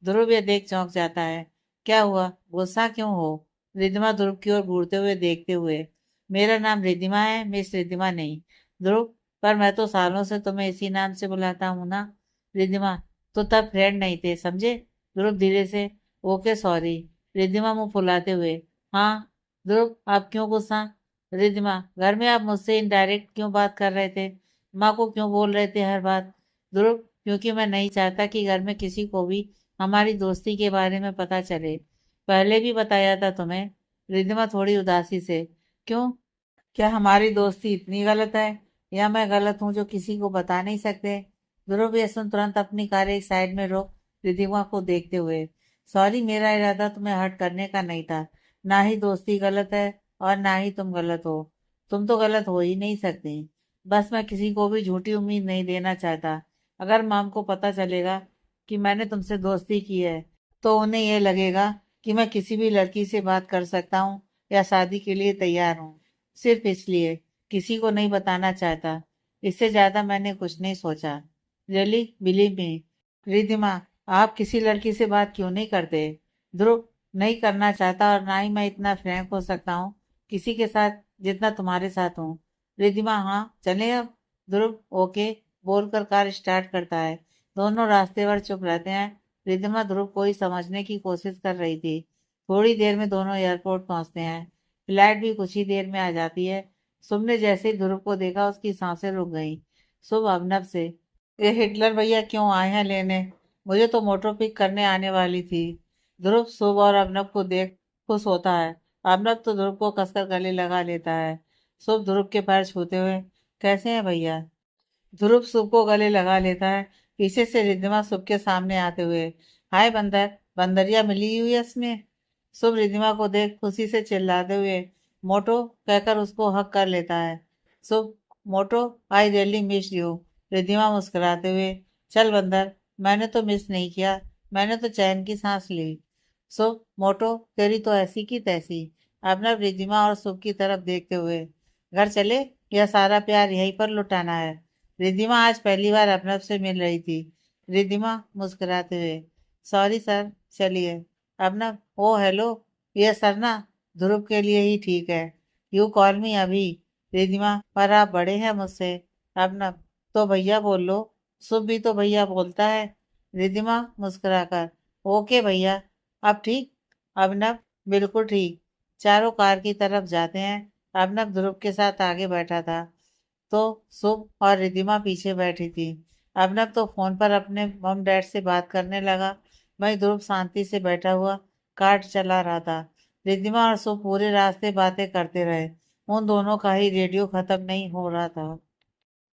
ध्रुव यह देख चौंक जाता है। क्या हुआ, गुस्सा क्यों हो? रिद्धिमा ध्रुव की ओर घूरते हुए देखते हुए, मेरा नाम रिद्धिमा है, मिस रिद्धिमा नहीं। ध्रुव, पर मैं तो सालों से तुम्हें इसी नाम से बुलाता हूँ ना। रिद्धिमा, तो तब फ्रेंड नहीं थे समझे। ध्रुव धीरे से, ओके सॉरी। रिद्धिमा मुंह फुलाते हुए, हाँ। ध्रुव, आप क्यों गुस्सा? रिद्धिमा, घर में आप मुझसे इनडायरेक्ट क्यों बात कर रहे थे? माँ को क्यों बोल रहे थे हर बात? ध्रुव, क्योंकि मैं नहीं चाहता कि घर में किसी को भी हमारी दोस्ती के बारे में पता चले। पहले भी बताया था तुम्हें। रिद्धिमा थोड़ी उदासी से, क्यों? क्या हमारी दोस्ती इतनी गलत है, या मैं गलत हूँ जो किसी को बता नहीं सकते? ध्रुव ये सुन तुरंत अपनी कार एक साइड में रोक रिद्धिमा को देखते हुए, सॉरी मेरा इरादा तुम्हें हर्ट करने का नहीं था। ना ही दोस्ती गलत है और ना ही तुम गलत हो। तुम तो गलत हो ही नहीं सकती। बस मैं किसी को भी झूठी उम्मीद नहीं देना चाहता। अगर माम को पता चलेगा कि मैंने तुमसे दोस्ती की है तो उन्हें यह लगेगा कि मैं किसी भी लड़की से बात कर सकता हूँ या शादी के लिए तैयार हूँ। सिर्फ इसलिए किसी को नहीं बताना चाहता। इससे ज्यादा मैंने कुछ नहीं सोचा। Really believe me. रिधिमा, आप किसी लड़की से बात क्यों नहीं करते? ध्रुव, नहीं करना चाहता और ना ही मैं इतना फ्रैंक हो सकता हूँ किसी के साथ जितना तुम्हारे साथ हूँ। रिधिमा, हाँ चले अब। ध्रुव, ओके बोलकर कार स्टार्ट करता है। दोनों रास्ते पर चुप रहते हैं। रिधिमा ध्रुव को ही समझने की कोशिश कर रही थी। थोड़ी देर में दोनों एयरपोर्ट पहुंचते हैं। फ्लैट भी कुछ ही देर में आ जाती है। शुभ ने जैसे ही ध्रुव को देखा उसकी सांसें रुक गईं। शुभ अभिनव से, ये हिटलर भैया क्यों आए हैं लेने? मुझे तो मोटर पिक करने आने वाली थी। ध्रुव शुभ और अभिनव को देख खुश होता है। अभिनव तो ध्रुव को कसकर गले लगा लेता है। शुभ ध्रुव के पैर छूते हुए, कैसे हैं भैया? ध्रुव शुभ को गले लगा लेता है। पीछे से रिद्धिमा शुभ के सामने आते हुए, हाय बंदर, बंदरिया मिली हुई है इसमें। शुभ रिद्धिमा को देख खुशी से चिल्लाते हुए मोटो कहकर उसको हक कर लेता है। शुभ, मोटो I really miss you. Riddhima मुस्कुराते हुए, चल बंदर, मैंने तो मिस नहीं किया, मैंने तो चैन की सांस ली। शुभ, मोटो तेरी तो ऐसी की तैसी। अपना रिद्धिमा और शुभ की तरफ देखते हुए, घर चले, यह सारा प्यार यहीं पर लुटाना है। रिद्धिमा आज पहली बार अभिनव से मिल रही थी। रिद्धिमा मुस्कुराते हुए, सॉरी सर, चलिए। अभिनव, ओ हेलो, ये सर ना ध्रुव के लिए ही ठीक है। यू कॉल मी अभी। रिद्धिमा, पर आप बड़े हैं मुझसे। अभिनव, तो भैया बोल लो। शुभ भी तो भैया बोलता है। रिद्धिमा मुस्कुराकर, ओके भैया। अब ठीक? अभिनव, बिल्कुल ठीक। चारों कार की तरफ जाते हैं। अभिनव ध्रुव के साथ आगे बैठा था तो शुभ और रिद्धिमा पीछे बैठी थी। अभिनव तो फोन पर अपने मम डैड से बात करने लगा। वहीं ध्रुव शांति से बैठा हुआ कार्ड चला रहा था। रिद्धिमा और सुख पूरे रास्ते बातें करते रहे। उन दोनों का ही रेडियो खत्म नहीं हो रहा था।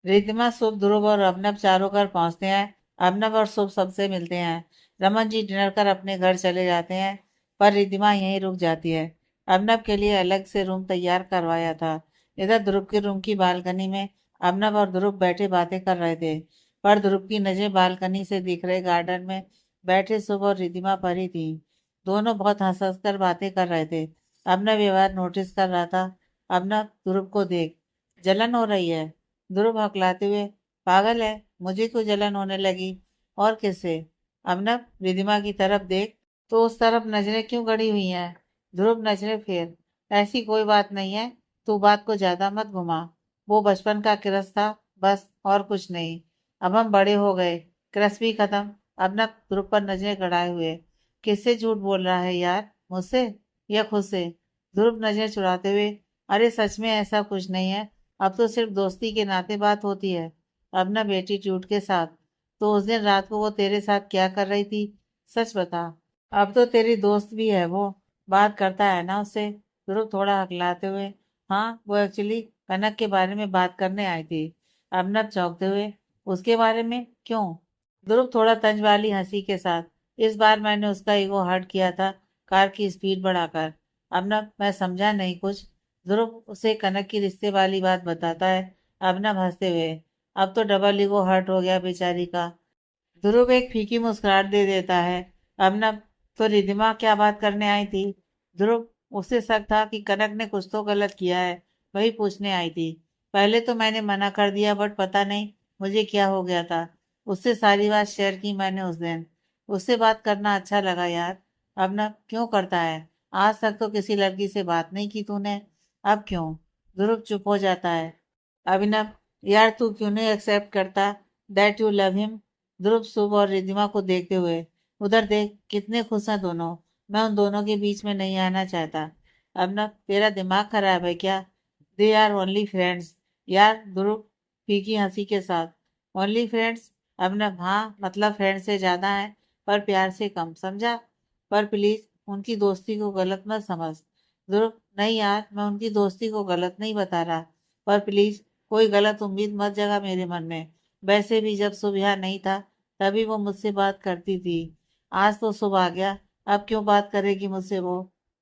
रिद्धिमा, शुभ, ध्रुव और अभिनव चारों घर पहुंचते हैं। अभिनव और शुभ सबसे मिलते हैं। रमन जी डिनर कर अपने घर चले जाते हैं, पर रिद्धिमा यहीं रुक जाती है। अभिनव के लिए अलग से रूम तैयार करवाया था। इधर ध्रुव के रूम की बालकनी में अभिनव और ध्रुव बैठे बातें कर रहे थे, पर ध्रुव की नजर बालकनी से दिख रहे गार्डन में बैठे शुभ और रिद्धिमा पर ही थी। दोनों बहुत हंस हंस कर बातें कर रहे थे। अभिनव ये बात नोटिस कर रहा था। अभिनव, ध्रुव को देख, जलन हो रही है। ध्रुव हकलाते हुए, पागल है, मुझे क्यों जलन होने लगी, और किससे? अभिनव, रिधिमा की तरफ देख, तो उस तरफ नजरें क्यों गड़ी हुई हैं? ध्रुव नजरें फेर, ऐसी कोई बात नहीं है, तू बात को ज्यादा मत घुमा। वो बचपन का क्रश था, बस, और कुछ नहीं। अब हम बड़े हो गए, क्रश भी खत्म। अभिनव ध्रुव पर नजरें गड़ाए हुए, किससे झूठ बोल रहा है यार, मुझसे या खुद से? ध्रुव नजरें चुराते हुए, अरे सच में ऐसा कुछ नहीं है, अब तो सिर्फ दोस्ती के नाते बात होती है। अब ना एटीट्यूड के साथ। तो उस दिन रात को वो तेरे साथ क्या कर रही थी, सच बता। अब तो तेरी दोस्त भी है वो, बात करता है ना उससे? ध्रुव थोड़ा हकलाते हुए, हाँ, वो एक्चुअली कनक के बारे में बात करने आई थी। अभिनव चौंकते हुए, उसके बारे में क्यों? ध्रुव थोड़ा तंज वाली हंसी के साथ, इस बार मैंने उसका ईगो हर्ट किया था, कार की स्पीड बढ़ाकर। अभिनव, मैं समझा नहीं कुछ। ध्रुव उसे कनक की रिश्ते वाली बात बताता है। अभिनव हंसते हुए, अब तो डबल ईगो हर्ट हो गया बेचारी का। ध्रुव एक फीकी मुस्कुराहट दे देता है। अभिनव, तो रिधिमा क्या बात करने आई थी? ध्रुव, उसे शक था कि कनक ने कुछ तो गलत किया है, वही पूछने आई थी। पहले तो मैंने मना कर दिया, बट पता नहीं मुझे क्या हो गया था। उससे सारी बात शेयर की मैंने उस दिन। उससे बात करना अच्छा लगा यार। अभिनव, क्यों करता है? आज तक तो किसी लड़की से बात नहीं की तूने, अब क्यों? ध्रुव चुप हो जाता है। अभिनव, यार तू क्यों नहीं एक्सेप्ट करता दैट यू लव हिम? ध्रुव शुभ और रिधिमा को देखते हुए, उधर देख कितने खुश हैं दोनों, मैं उन दोनों के बीच में नहीं आना चाहता। अभिनव, तेरा दिमाग खराब है क्या? दे आर ओनली फ्रेंड्स यार। ध्रुव फीकी हंसी के साथ, ओनली फ्रेंड्स? अभिनव, हाँ, मतलब फ्रेंड से ज्यादा है, पर प्यार से कम, समझा? पर प्लीज उनकी दोस्ती को गलत मत समझ। ध्रुव, नहीं यार, मैं उनकी दोस्ती को गलत नहीं बता रहा, पर प्लीज कोई गलत उम्मीद मत जगा मेरे मन में। वैसे भी जब शुभ यहाँ नहीं था, तभी वो मुझसे बात करती थी। आज तो शुभ आ गया, अब क्यों बात करेगी मुझसे वो?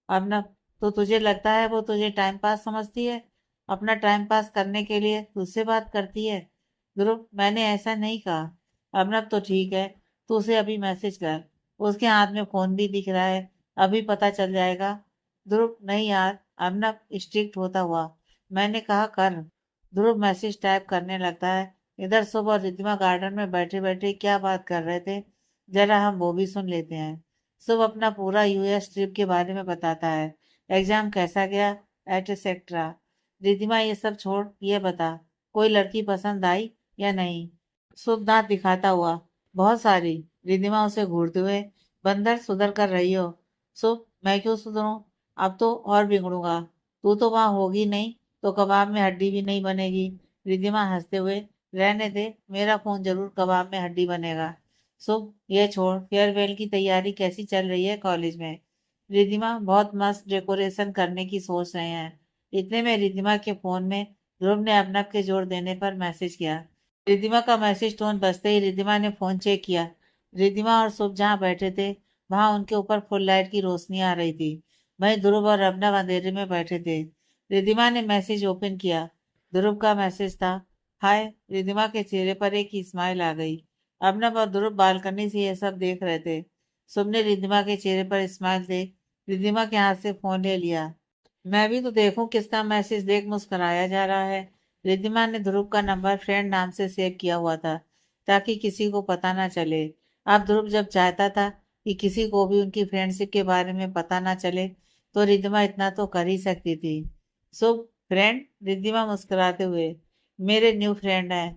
अब ना, तो तुझे लगता है वो तुझे टाइम पास समझती है, अपना टाइम पास करने के लिए तुझसे बात करती है? ध्रुव, मैंने ऐसा नहीं कहा। अबनब, तो ठीक है, तू उसे अभी मैसेज कर, उसके हाथ में फोन भी दिख रहा है, अभी पता चल जाएगा। ध्रुव, नहीं यार। अबनब स्ट्रिक्ट होता हुआ, मैंने कहा कर। ध्रुव मैसेज टाइप करने लगता है। इधर सुबह और रिद्धिमा गार्डन में बैठे बैठे क्या बात कर रहे थे, जरा हम वो भी सुन लेते हैं। सुबह अपना पूरा यूएस ट्रिप के बारे में बताता है, एग्जाम कैसा गया, एटसेट्रा। रिद्धिमा, ये सब छोड़, ये बता, कोई लड़की पसंद आई या नहीं? शुभ दांत दिखाता हुआ, बहुत सारी। रिद्धिमा उसे घूरते हुए, बंदर सुधर कर रही हो। शुभ, मैं क्यों सुधरूं, अब तो और बिगड़ूंगा। तू तो वहां होगी नहीं, तो कबाब में हड्डी भी नहीं बनेगी। रिद्धिमा हंसते हुए, रहने दे, मेरा खून जरूर कबाब में हड्डी बनेगा। शुभ, ये छोड़, फेयरवेल की तैयारी कैसी चल रही है कॉलेज में? रिद्धिमा, बहुत मस्त डेकोरेशन करने की सोच रहे हैं। इतने में रिद्धिमा के फोन में ध्रुव ने अभिनव के जोड़ देने पर मैसेज किया। रिद्धिमा का मैसेज टोन बजते ही रिद्धिमा ने फोन चेक किया। रिद्धिमा और शुभ जहाँ बैठे थे, वहां उनके ऊपर फुल लाइट की रोशनी आ रही थी। वहीं ध्रुव और अभिनव अंधेरे में बैठे थे। रिद्धिमा ने मैसेज ओपन किया। ध्रुव का मैसेज था, हाय। रिद्धिमा के चेहरे पर एक स्माइल आ गई। अभिनव और ध्रुव बालकनी से यह सब देख रहे थे। शुभ ने रिद्धिमा के चेहरे पर स्माइल देख रिद्धिमा के हाथ से फोन ले लिया। मैं भी तो देखूं किसका मैसेज, देख मुस्कुराया जा रहा है। रिद्धिमा ने ध्रुव का नंबर फ्रेंड नाम से सेव किया हुआ था, ताकि किसी को पता ना चले। अब ध्रुव जब चाहता था कि किसी को भी उनकी फ्रेंडशिप के बारे में पता ना चले, तो रिद्धिमा इतना तो कर ही सकती थी। शुभ फ्रेंड? रिद्धिमा मुस्कुराते हुए, मेरे न्यू फ्रेंड है।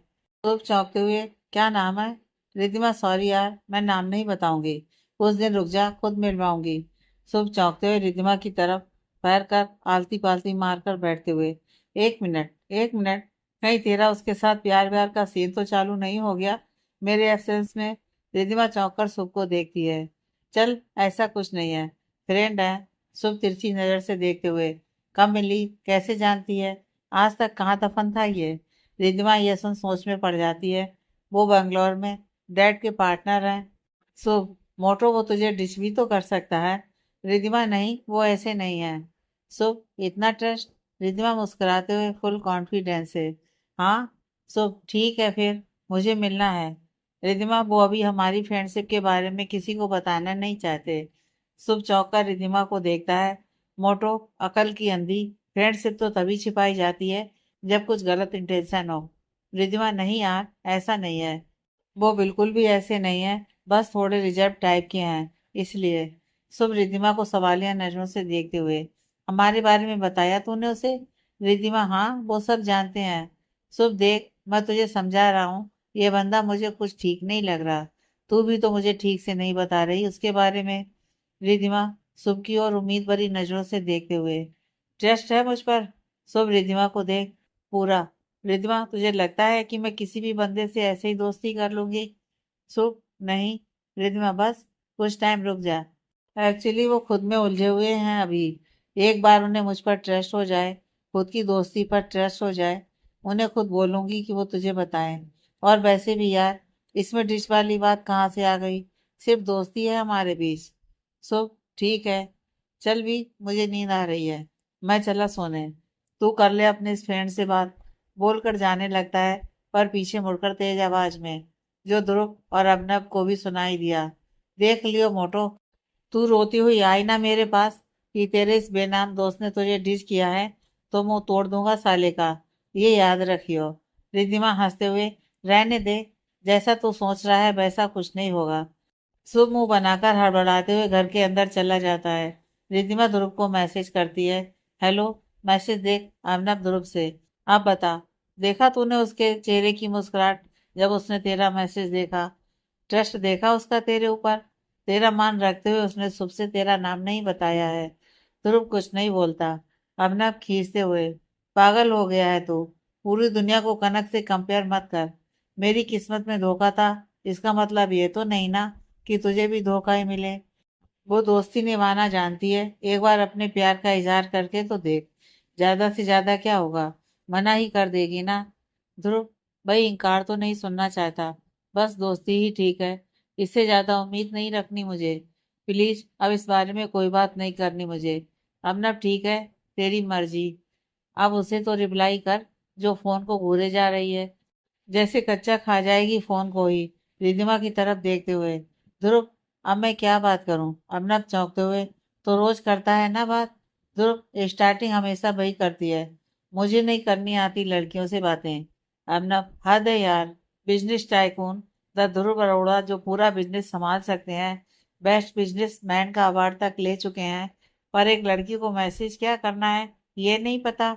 शुभ चौंकते हुए, क्या नाम है? रिद्धिमा, सॉरी यार, मैं नाम नहीं बताऊंगी, कुछ दिन रुक जा, खुद मिलवाऊंगी। शुभ चौंकते हुए रिद्धिमा की तरफ पैर कर आलती पालती मारकर बैठते हुए, एक मिनट, एक मिनट, कहीं तेरा उसके साथ प्यार व्यार का सीन तो चालू नहीं हो गया मेरे एब्सेंस में? रिद्धिमा चौंक कर शुभ को देखती है, चल ऐसा कुछ नहीं है, फ्रेंड है। शुभ तिरछी नजर से देखते हुए, कब मिली, कैसे जानती है, आज तक कहाँ दफन था ये। रिद्धिमा यह सुन सोच में पड़ जाती है। वो बंगलौर में डैड के पार्टनर हैं। शुभ, मोटो वो तुझे डिच भी तो कर सकता है। रिद्धिमा, नहीं, वो ऐसे नहीं है। शुभ, इतना ट्रस्ट। रिद्धिमा मुस्कुराते हुए फुल कॉन्फिडेंस से, हाँ। शुभ, ठीक है फिर, मुझे मिलना है। रिद्धिमा, वो अभी हमारी फ्रेंडशिप के बारे में किसी को बताना नहीं चाहते। शुभ चौंक कर रिद्धिमा को देखता है। मोटो, अकल की अंधी, फ्रेंडशिप तो तभी छिपाई जाती है जब कुछ गलत इंटेंशन हो। रिद्धिमा, नहीं यार, ऐसा नहीं है। वो बिल्कुल भी ऐसे नहीं है, बस थोड़े रिजर्व टाइप के हैं, इसलिए। शुभ रिद्धिमा को सवालिया नजरों से देखते हुए, हमारे बारे में बताया तूने उसे? रिद्धिमा, हाँ, वो सब जानते हैं। शुभ, देख, मैं तुझे समझा रहा हूँ, ये बंदा मुझे कुछ ठीक नहीं लग रहा। तू भी तो मुझे ठीक से नहीं बता रही उसके बारे में। रिद्धिमा शुभ की ओर उम्मीद भरी नजरों से देखते हुए, ट्रस्ट है मुझ पर? शुभ रिद्धिमा को देख, पूरा। रिद्धिमा, तुझे लगता है कि मैं किसी भी बंदे से ऐसे ही दोस्ती कर लूंगी? शुभ, नहीं। रिद्धिमा, बस कुछ टाइम रुक जा। एक्चुअली वो खुद में उलझे हुए हैं अभी। एक बार उन्हें मुझ पर ट्रस्ट हो जाए, खुद की दोस्ती पर ट्रस्ट हो जाए, उन्हें खुद बोलूंगी कि वो तुझे बताएं। और वैसे भी यार, इसमें डिश वाली बात कहाँ से आ गई? सिर्फ दोस्ती है हमारे बीच। शुभ, ठीक है, चल भी, मुझे नींद आ रही है, मैं चला सोने। तू कर ले अपने इस फ्रेंड से बात। बोलकर जाने लगता है, पर पीछे मुड़कर तेज आवाज में, जो ध्रुव और अभिनव को भी सुनाई दिया, देख लियो मोटो, तू रोती हुई आई ना मेरे पास कि तेरे इस बेनाम दोस्त ने तुझे डिच किया है, तो मुंह तोड़ दूंगा साले का, ये याद रखियो। रिद्धिमा हंसते हुए, रहने दे, जैसा तू सोच रहा है वैसा कुछ नहीं होगा। शुभ मुंह बनाकर हड़बड़ाते हुए घर के अंदर चला जाता है। रिद्धिमा ध्रुव को मैसेज करती है, हेलो, मैसेज देख, अर्नब ध्रुव से। अब बता, देखा तूने उसके चेहरे की मुस्कुराहट जब उसने तेरा मैसेज देखा? ट्रस्ट देखा उसका तेरे ऊपर? तेरा मान रखते हुए उसने शुभ से तेरा नाम नहीं बताया है। ध्रुव कुछ नहीं बोलता। अर्नब खींचते हुए, पागल हो गया है तू, पूरी दुनिया को कनक से कंपेयर मत कर। मेरी किस्मत में धोखा था, इसका मतलब ये तो नहीं ना कि तुझे भी धोखा ही मिले। वो दोस्ती निभाना जानती है, एक बार अपने प्यार का इजहार करके तो देख, ज्यादा से ज्यादा क्या होगा, मना ही कर देगी ना। ध्रुव, भाई इनकार तो नहीं सुनना चाहता, बस दोस्ती ही ठीक है, इससे ज्यादा उम्मीद नहीं रखनी मुझे। प्लीज अब इस बारे में कोई बात नहीं करनी मुझे। अब ना, ठीक है, तेरी मर्जी। अब उसे तो रिप्लाई कर जो फोन को घूरे जा रही है, जैसे कच्चा खा जाएगी फोन को ही। रिधिमा की तरफ देखते हुए, ध्रुव, अब मैं क्या बात करूं? अर्नब चौंकते हुए, तो रोज करता है ना बात। ध्रुव, स्टार्टिंग हमेशा वही करती है, मुझे नहीं करनी आती लड़कियों से बातें। अर्नब, हद है यार, बिजनेस टाइकून द ध्रुव अरोड़ा जो पूरा बिजनेस संभाल सकते हैं, बेस्ट बिजनेस मैन का अवार्ड तक ले चुके हैं, पर एक लड़की को मैसेज क्या करना है ये नहीं पता।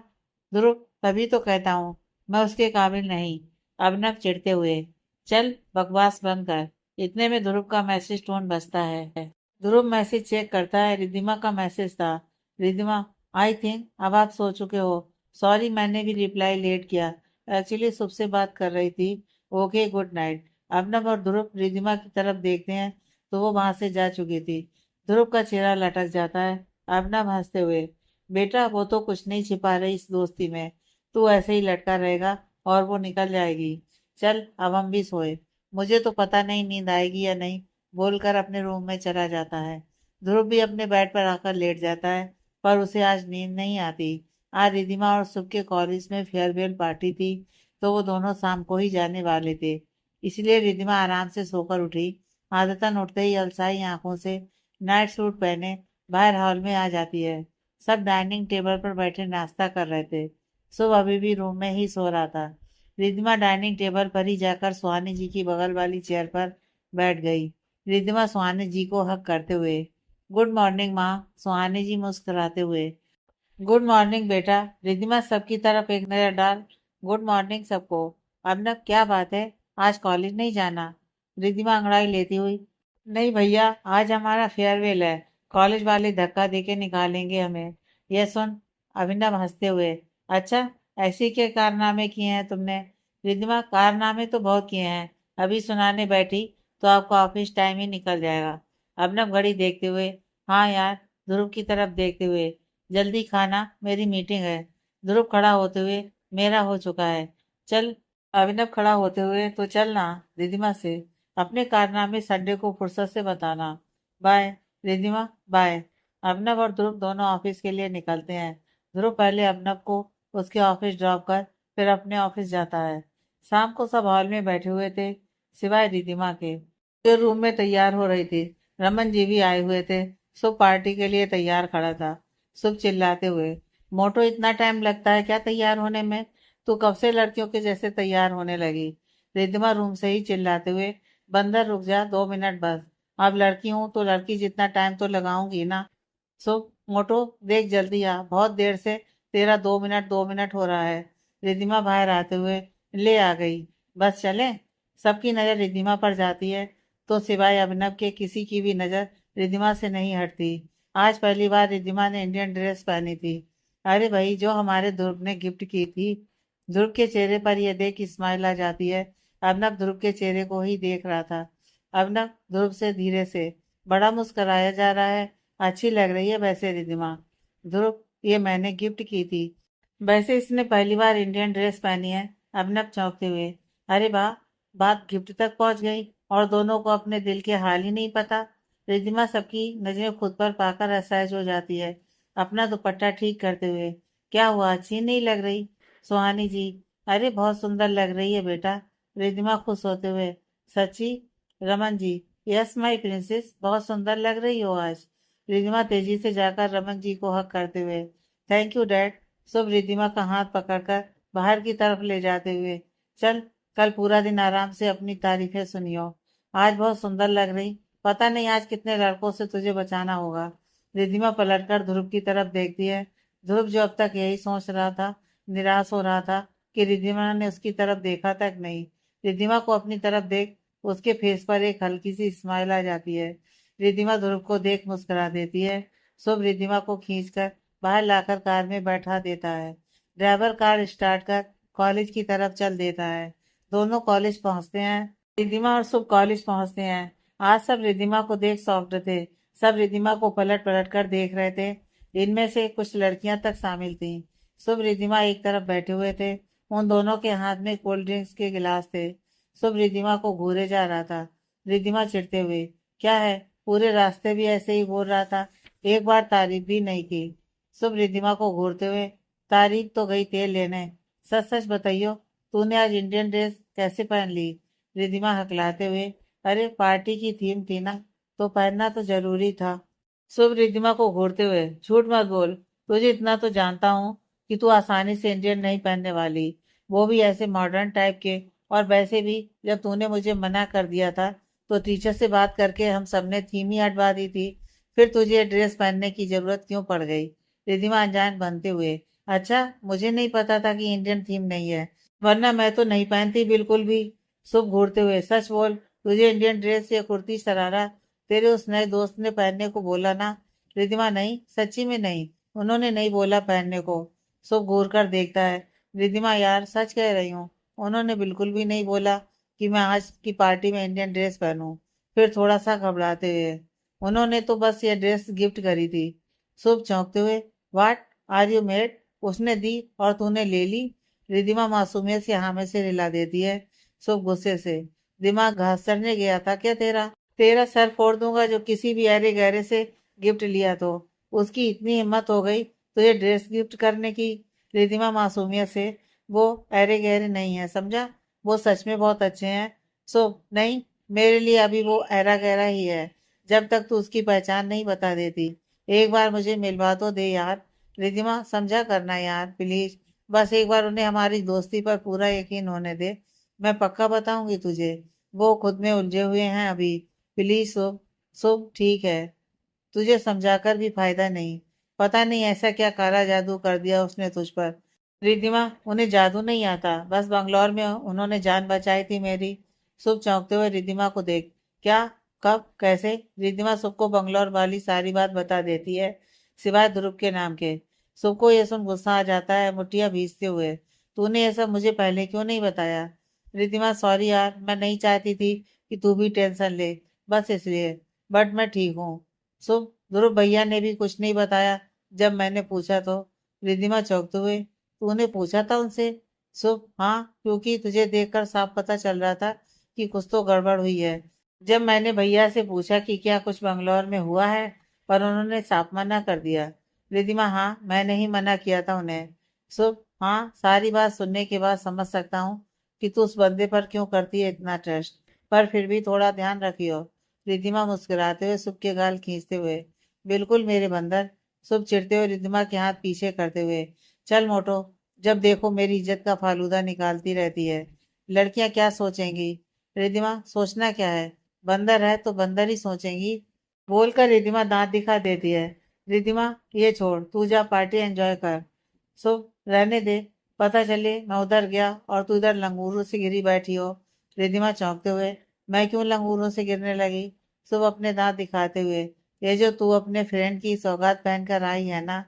ध्रुव, तभी तो कहता हूँ मैं उसके काबिल नहीं। अर्नब चिढ़ते हुए, चल बकवास बंद कर। इतने में ध्रुव का मैसेज टोन बजता है। ध्रुव मैसेज चेक करता है, रिद्धिमा का मैसेज था। रिद्धिमा, आई थिंक अब आप सो चुके हो, सॉरी मैंने भी रिप्लाई लेट किया, एक्चुअली शुभ से बात कर रही थी। Okay, good night. अर्नब और ध्रुव रिद्धिमा की तरफ देखते हैं तो वो वहां से जा चुकी थी। ध्रुव का चेहरा लटक जाता है। अर्नब हंसते हुए, बेटा वो तो कुछ नहीं छिपा रही इस दोस्ती में, तू ऐसे ही लटका रहेगा और वो निकल जाएगी। चल अब हम भी सोए, मुझे तो पता नहीं नींद आएगी या नहीं, बोलकर अपने रूम में चला जाता है। ध्रुव भी अपने बेड पर आकर लेट जाता है, पर उसे आज नींद नहीं आती। आज रिधिमा और सुब के कॉलेज में फेयरवेल पार्टी थी, तो वो दोनों शाम को ही जाने वाले थे, इसलिए रिधिमा आराम से सोकर उठी। आदतन उठते ही अलसाई आंखों से नाइट सूट पहने बाहर हॉल में आ जाती है। सब डाइनिंग टेबल पर बैठे नाश्ता कर रहे थे। सुब अभी भी रूम में ही सो रहा था। रिद्धिमा डाइनिंग टेबल पर ही जाकर सुहानी जी की बगल वाली चेयर पर बैठ गई। रिद्धिमा सुहानी जी को हक करते हुए, गुड मॉर्निंग माँ। सुहानी जी मुस्कुराते हुए, गुड मॉर्निंग बेटा। रिद्धिमा सबकी तरफ एक नजर डाल, गुड मॉर्निंग सबको। अर्नब, क्या बात है, आज कॉलेज नहीं जाना? रिद्धिमा अंगड़ाई लेती हुई, नहीं भैया, आज हमारा फेयरवेल है, कॉलेज वाले धक्का देके निकालेंगे हमें। यह सुन अभिनव हंसते हुए, अच्छा, ऐसे क्या कारनामे किए हैं तुमने? रिद्धिमा, कारनामे तो बहुत किए हैं, अभी सुनाने बैठी तो आपका ऑफिस टाइम ही निकल जाएगा। अभिनव घड़ी देखते हुए, हाँ यार, ध्रुव की तरफ देखते हुए। जल्दी खाना, मेरी मीटिंग है। ध्रुव खड़ा होते हुए, मेरा हो चुका है, चल। अभिनव खड़ा होते हुए, तो चलना रिधिमा से। अपने कारनामे संडे को फुर्सत से बताना। Bye Ridhima, bye. अभिनव और ध्रुव दोनों ऑफिस के लिए निकलते हैं। ध्रुव पहले अभिनव को उसके ऑफिस ड्रॉप कर फिर अपने ऑफिस जाता है। शाम को सब हॉल में बैठे हुए थे, सिवाय रिधिमा के, जो रूम में तैयार हो रही थी। रमन जी भी आए हुए थे। शुभ पार्टी के लिए तैयार खड़ा था। शुभ चिल्लाते हुए, मोटो इतना टाइम लगता है क्या तैयार होने में? तू कब से लड़कियों के जैसे तैयार होने लगी? रिद्धिमा रूम से ही चिल्लाते हुए, बंदर रुक जा, 2 मिनट बस। अब लड़की हूं तो लड़की जितना टाइम तो लगाऊंगी ना। शुभ, मोटो देख जल्दी आ, बहुत देर से तेरा 2 मिनट 2 मिनट हो रहा है। रिद्धिमा बाहर आते हुए, ले आ गई, बस चले। सबकी नजर रिद्धिमा पर जाती है, तो सिवाय अभिनव के किसी की भी नजर रिद्धिमा से नहीं हटती। आज पहली बार रिद्धिमा ने इंडियन ड्रेस पहनी थी। अरे भाई, जो हमारे ध्रुव ने गिफ्ट की थी। ध्रुव के चेहरे पर यह देख स्माइल आ जाती है। अभिनव ध्रुव के चेहरे को ही देख रहा था। अभिनव ध्रुव से धीरे से, बड़ा मुस्कुराया जा रहा है। अच्छी लग रही है वैसे रिद्धिमा। ध्रुव, ये मैंने गिफ्ट की थी। वैसे इसने पहली बार इंडियन ड्रेस पहनी है। अभिनव चौंकते हुए, अरे वाह, बात गिफ्ट तक पहुंच गई और दोनों को अपने दिल के हाल ही नहीं पता। रिद्धिमा सबकी नजरें खुद पर पाकर असहज हो जाती है। अपना दुपट्टा ठीक करते हुए, क्या हुआ, अच्छी नहीं लग रही? सुहानी जी, अरे बहुत सुंदर लग रही है बेटा। रिद्धिमा खुश होते हुए, सच्ची? Raman ji, yes my princess, बहुत सुंदर लग रही हो आज। रिद्धिमा तेजी से जाकर रमन जी को हक करते हुए, थैंक यू डैड। शुभ रिद्धिमा का हाथ पकड़कर बाहर की तरफ ले जाते हुए, चल, कल पूरा दिन आराम से अपनी तारीफें सुनियो। आज बहुत सुंदर लग रही। पता नहीं आज कितने लड़कों से तुझे बचाना होगा। रिद्धिमा पलटकर ध्रुव की तरफ देखती है। ध्रुव, जो अब तक यही सोच रहा था, निराश हो रहा था कि रिद्धिमा ने उसकी तरफ देखा तक नहीं। रिद्धिमा को अपनी तरफ देख उसके फेस पर एक हल्की सी स्माइल आ जाती है। रिद्धिमा ध्रुव को देख मुस्कुरा देती है। शुभ रिद्धिमा को खींचकर बाहर लाकर कार में बैठा देता है। ड्राइवर कार स्टार्ट कर कॉलेज की तरफ चल देता है। दोनों कॉलेज पहुंचते हैं। रिद्धिमा और शुभ कॉलेज पहुंचते हैं। आज सब रिद्धिमा को देख सॉफ्ट थे। सब रिद्धिमा को पलट पलट कर देख रहे थे। इनमें से कुछ लड़कियां तक शामिल थीं। शुभ रिद्धिमा एक तरफ बैठे हुए थे। उन दोनों के हाथ में कोल्ड ड्रिंक्स के गिलास थे। शुभ रिद्धिमा को घूरे जा रहा था। रिद्धिमा चिढ़ते हुए, क्या है, पूरे रास्ते भी ऐसे ही बोल रहा था, एक बार तारीफ भी नहीं की। शुभ रिद्धिमा को घूरते हुए, तारीफ तो गई तेल लेने, सच सच बताइयो, तूने आज इंडियन ड्रेस कैसे पहन ली? रिद्धिमा हकलाते हुए, अरे पार्टी की थीम थी ना, तो पहनना तो जरूरी था। शुभ रिद्धिमा को घूरते हुए, झूठ मत बोल, तुझे इतना तो जानता हूँ कि तू आसानी से इंडियन नहीं पहनने वाली, वो भी ऐसे मॉडर्न टाइप के। और वैसे भी जब तूने मुझे मना कर दिया था, तो टीचर से बात करके हम सबने थीम ही हटवा दी थी। फिर तुझे ये ड्रेस पहनने की जरूरत क्यों पड़ गई? रिद्धिमा अनजान बनते हुए, अच्छा, मुझे नहीं पता था कि इंडियन थीम नहीं है, वरना मैं तो नहीं पहनती बिल्कुल भी। शुभ घूरते हुए, सच बोल, तुझे इंडियन ड्रेस या कुर्ती शरारा तेरे उस नए दोस्त ने पहनने को बोला ना? रिद्धिमा, नहीं, सच्ची में नहीं, उन्होंने नहीं बोला पहनने को। शुभ घूर कर देखता है। रिद्धिमा, यार सच कह रही हूँ, उन्होंने बिल्कुल भी नहीं बोला कि मैं आज की पार्टी में इंडियन ड्रेस पहनूं। फिर थोड़ा सा घबराते हुए, उन्होंने तो बस ये ड्रेस गिफ्ट करी थी। शुभ चौंकते हुए, व्हाट आर यू मेड? उसने दी और तूने ले ली? रिद्धिमा मासूमियत से हाँ में से हिला देती है। शुभ गुस्से से, दिमाग घास चढ़ने गया था क्या तेरा? तेरा सर फोड़ दूंगा जो किसी भी अरे गहरे से गिफ्ट लिया तो। उसकी इतनी हिम्मत हो गई तुझे ड्रेस गिफ्ट करने की? रिद्धिमा मासूमियत से, वो अरे गहरे नहीं है, समझा, वो सच में बहुत अच्छे हैं। सो नहीं, मेरे लिए अभी वो अरा गहरा ही है, जब तक तू उसकी पहचान नहीं बता देती। एक बार मुझे मिलवा तो दे यार। रिद्धिमा, समझा करना यार प्लीज, बस एक बार उन्हें हमारी दोस्ती पर पूरा यकीन होने दे। मैं पक्का बताऊंगी तुझे। वो खुद में उलझे हुए हैं अभी। प्लीज शुभ। शुभ, ठीक है, तुझे समझाकर भी फायदा नहीं। पता नहीं ऐसा क्या काला जादू कर दिया उसने तुझ पर। रिद्धिमा, उन्हें जादू नहीं आता, बस बंगलौर में उन्होंने जान बचाई थी मेरी। शुभ चौंकते हुए रिद्धिमा को देख, क्या, कब, कैसे? रिद्धिमा शुभ को बंगलौर वाली सारी बात बता देती है, सिवाय ध्रुव के नाम के। शुभ को यह सुन गुस्सा आ जाता है, मुठ्ठियां भींचते हुए, तूने ये सब मुझे पहले क्यों नहीं बताया? रिद्धिमा, सॉरी यार, मैं नहीं चाहती थी कि तू भी टेंशन ले, बस इसलिए, बट मैं ठीक हूँ। शुभ, ध्रुव भैया ने भी कुछ नहीं बताया जब मैंने पूछा तो। रिद्धिमा चौंकते हुए, तूने पूछा था उनसे? शुभ, हाँ, क्योंकि तुझे देखकर साफ पता चल रहा था कि कुछ तो गड़बड़ हुई है। जब मैंने भैया से पूछा कि क्या कुछ बंगलौर में हुआ है, पर उन्होंने साफ मना कर दिया। रिद्धिमा, हाँ, मैंने ही मना किया था उन्हें। शुभ, हाँ, सारी बात सुनने के बाद समझ सकता हूँ कि तू उस बंदे पर क्यों करती है इतना ट्रस्ट, पर फिर भी थोड़ा ध्यान रखियो। रिद्धिमा मुस्कुराते हुए शुभ के गाल खींचते हुए, बिल्कुल मेरे बंदर। शुभ चिढ़ते हुए रिद्धिमा के हाथ पीछे करते हुए, चल मोटो, जब देखो मेरी इज्जत का फालूदा निकालती रहती है। लड़कियां क्या सोचेंगी? रिद्धिमा, सोचना क्या है, बंदर है तो बंदर ही सोचेंगी। बोलकर रिद्धिमा दांत दिखा देती है। रिद्धिमा, ये छोड़, तू जा पार्टी एंजॉय कर। शुभ, रहने दे, पता चले मैं उधर गया और तू इधर लंगूरों से गिरी बैठी हो। रिद्धिमा चौंकते हुए, मैं क्यों लंगूरों से गिरने लगी? शुभ अपने दांत दिखाते हुए, ये जो तू अपने फ्रेंड की सौगात पहनकर आई है ना,